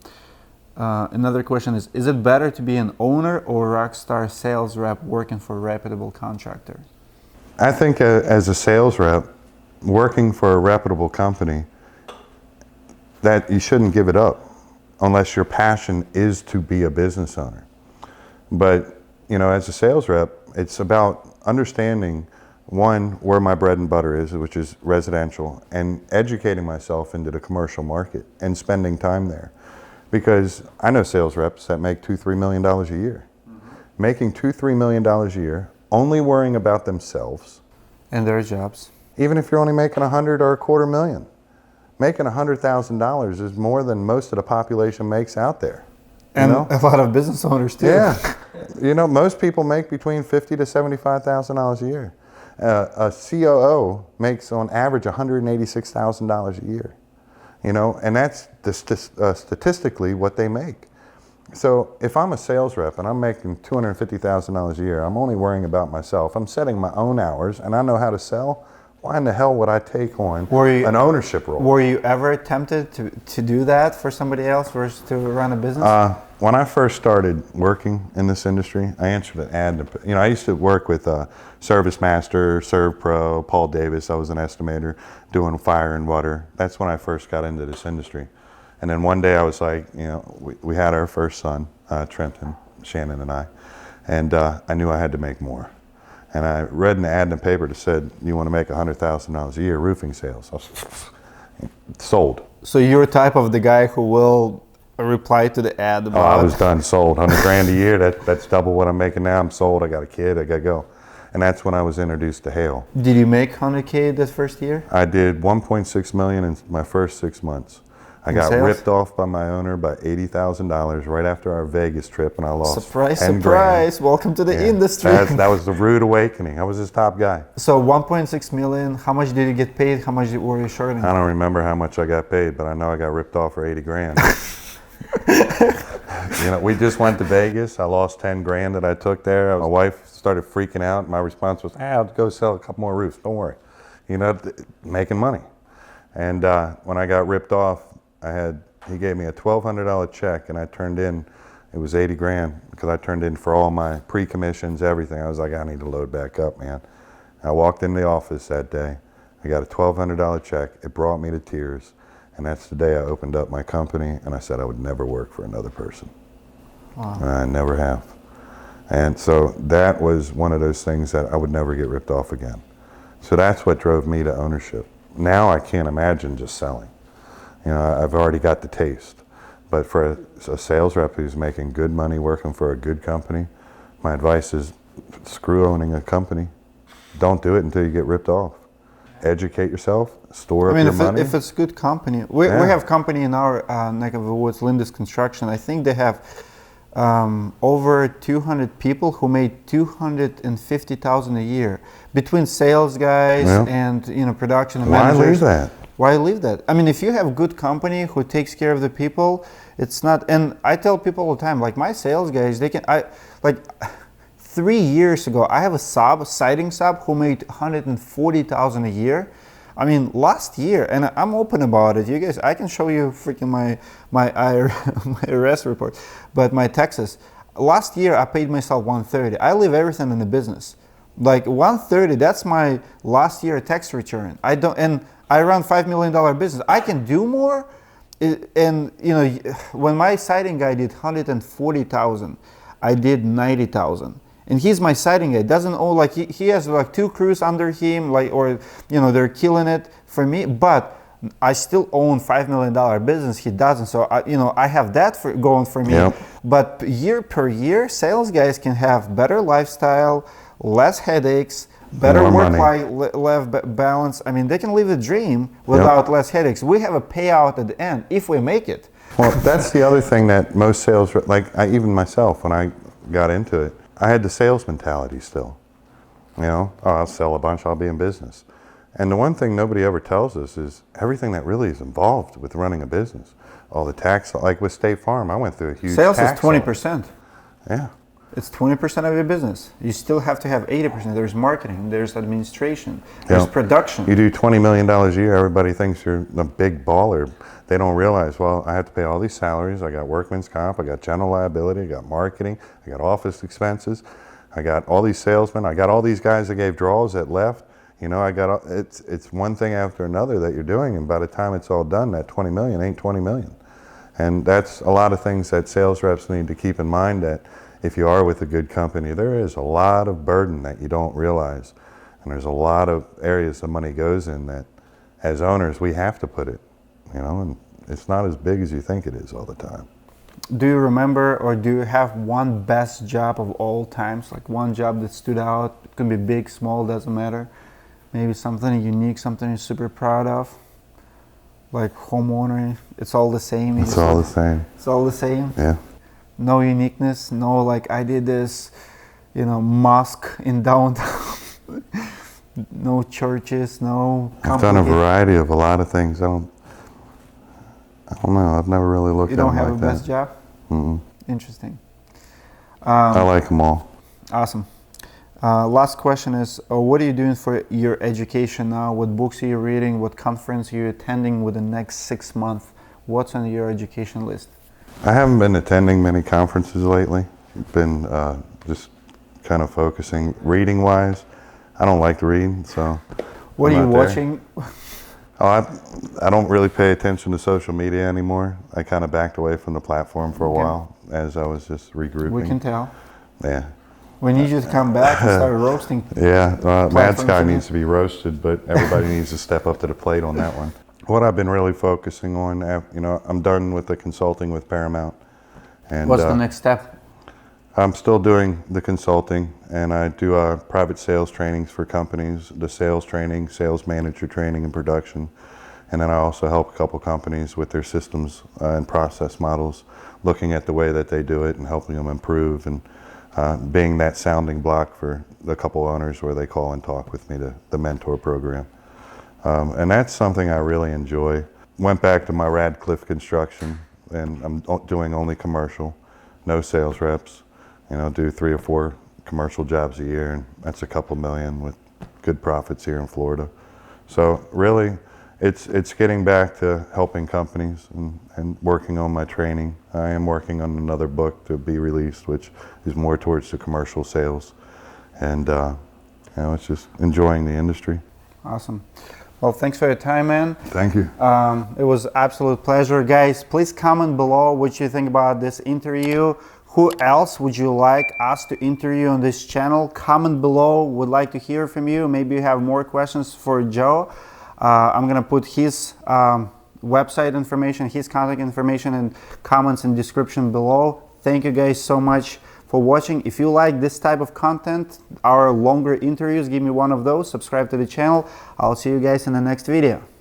Another question is it better to be an owner or Rockstar sales rep working for a reputable contractor? I think as a sales rep, working for a reputable company, that you shouldn't give it up unless your passion is to be a business owner. But, you know, as a sales rep, it's about understanding, one, where my bread and butter is, which is residential, and educating myself into the commercial market and spending time there. Because I know sales reps that make $2-3 million a year. Mm-hmm. Making $2-3 million a year, only worrying about themselves. And their jobs. Even if you're only making $100,000 or $250,000. Making $100,000 is more than most of the population makes out there. And a lot of business owners too. Yeah. You know, most people make between $50,000 to $75,000 a year. A COO makes on average $186,000 a year. You know, and that's statistically what they make. So if I'm a sales rep and I'm making $250,000 a year, I'm only worrying about myself. I'm setting my own hours and I know how to sell. Why in the hell would I take on an ownership role? Were you ever tempted to do that for somebody else versus to run a business? When I first started working in this industry, I answered an ad. You know, I used to work with Service Master, ServPro, Paul Davis. I was an estimator doing fire and water. That's when I first got into this industry. And then one day I was like, you know, we had our first son, Trenton, Shannon and I knew I had to make more. And I read an ad in the paper that said, you want to make $100,000 a year roofing sales. I was sold. So you're type of the guy who will reply to the ad about... I was done, sold. $100,000 a year, that's double what I'm making now. I'm sold, I got a kid, I got to go. And that's when I was introduced to Hale. Did you make $100K that first year? I did $1.6 million in my first 6 months. I got ripped off by my owner by $80,000 right after our Vegas trip, and I lost surprise, 10 surprise! grand. Welcome to the industry. That was the rude awakening. I was his top guy. So 1.6 million. How much did you get paid? How much were you shorting? I don't remember how much I got paid, but I know I got ripped off for 80 grand. You know, we just went to Vegas. I lost 10 grand that I took there. My wife started freaking out. My response was, I'll go sell a couple more roofs. Don't worry. You know, making money. And when I got ripped off, he gave me a $1,200 check, and I turned in, it was 80 grand, because I turned in for all my pre-commissions, everything. I was like, I need to load back up, man. I walked in the office that day. I got a $1,200 check. It brought me to tears. And that's the day I opened up my company, and I said I would never work for another person. Wow. And I never have. And so that was one of those things that I would never get ripped off again. So that's what drove me to ownership. Now I can't imagine just selling. You know, I've already got the taste. But for a sales rep who's making good money working for a good company, my advice is screw owning a company. Don't do it until you get ripped off. Educate yourself, store up your money. If it's good company, we have company in our neck of the woods, Linda's Construction. I think they have over 200 people who made $250,000 a year between sales guys and production and managers. Why leave that? Why leave that? I mean, if you have good company who takes care of the people, it's not. And I tell people all the time, like my sales guys, they can. 3 years ago, I have a siding sub who made $140,000 a year. I mean, last year, and I'm open about it. You guys, I can show you freaking my IRS report, but my taxes. Last year, I paid myself $130. I leave everything in the business. Like $130, that's my last year tax return. And I run $5 million business. I can do more. And when my siding guy did $140,000, I did 90,000. And he's my siding guy. Doesn't own, like, he has like 2 crews under him, like, or they're killing it for me. But I still own $5 million business. He doesn't. So I have that going for me. Yep. But year per year, sales guys can have better lifestyle, less headaches, better work-life balance. I mean, they can live a dream without less headaches. We have a payout at the end if we make it. Well, that's the other thing that most sales, even myself, when I got into it, I had the sales mentality still. I'll sell a bunch, I'll be in business. And the one thing nobody ever tells us is everything that really is involved with running a business. All the tax, like with State Farm, I went through a huge sales tax is 20%. Yeah. It's 20% of your business. You still have to have 80%. There's marketing, there's administration, there's production. You do $20 million a year, everybody thinks you're a big baller. They don't realize, well, I have to pay all these salaries. I got workman's comp, I got general liability, I got marketing, I got office expenses, I got all these salesmen, I got all these guys that gave draws that left. It's one thing after another that you're doing, and by the time it's all done, that 20 million ain't 20 million. And that's a lot of things that sales reps need to keep in mind, that if you are with a good company, there is a lot of burden that you don't realize. And there's a lot of areas the money goes in that, as owners, we have to put it, and it's not as big as you think it is all the time. Do you remember, or do you have one best job of all times? Like one job that stood out? It can be big, small, doesn't matter. Maybe something unique, something you're super proud of. Like homeowner, it's all the same. It's all the same. It's all the same? Yeah. No uniqueness, no like I did this, mosque in downtown. No churches, no. I've done a variety of a lot of things. I don't know. I've never really looked at them like that. You don't have a best job? Mm-mm. Interesting. I like them all. Awesome. Last question is, what are you doing for your education now? What books are you reading? What conference are you attending with the next 6 months? What's on your education list? I haven't been attending many conferences lately. Been just kind of focusing reading-wise. I don't like to read, so. What are you watching? I don't really pay attention to social media anymore. I kind of backed away from the platform for a while as I was just regrouping. We can tell. Yeah. We need you to come back and start roasting. Yeah, MadSky needs to be roasted, but everybody needs to step up to the plate on that one. What I've been really focusing on, I'm done with the consulting with Paramount. And what's the next step? I'm still doing the consulting, and I do private sales trainings for companies, the sales training, sales manager training and production. And then I also help a couple companies with their systems and process models, looking at the way that they do it and helping them improve, and being that sounding block for the couple owners where they call and talk with me, the mentor program. And that's something I really enjoy. Went back to my Radcliff construction, and I'm doing only commercial, no sales reps. Do 3 or 4 commercial jobs a year, and that's a couple million with good profits here in Florida. So really, it's getting back to helping companies and working on my training. I am working on another book to be released, which is more towards the commercial sales. And it's just enjoying the industry. Awesome. Well, thanks for your time, man. Thank you. It was absolute pleasure. Guys, please comment below what you think about this interview. Who else would you like us to interview on this channel? Comment below. Would like to hear from you. Maybe you have more questions for Joe. I'm gonna put his website information, his contact information, and comments in description below. Thank you guys so much for watching. If you like this type of content, our longer interviews, give me one of those. Subscribe to the channel. I'll see you guys in the next video.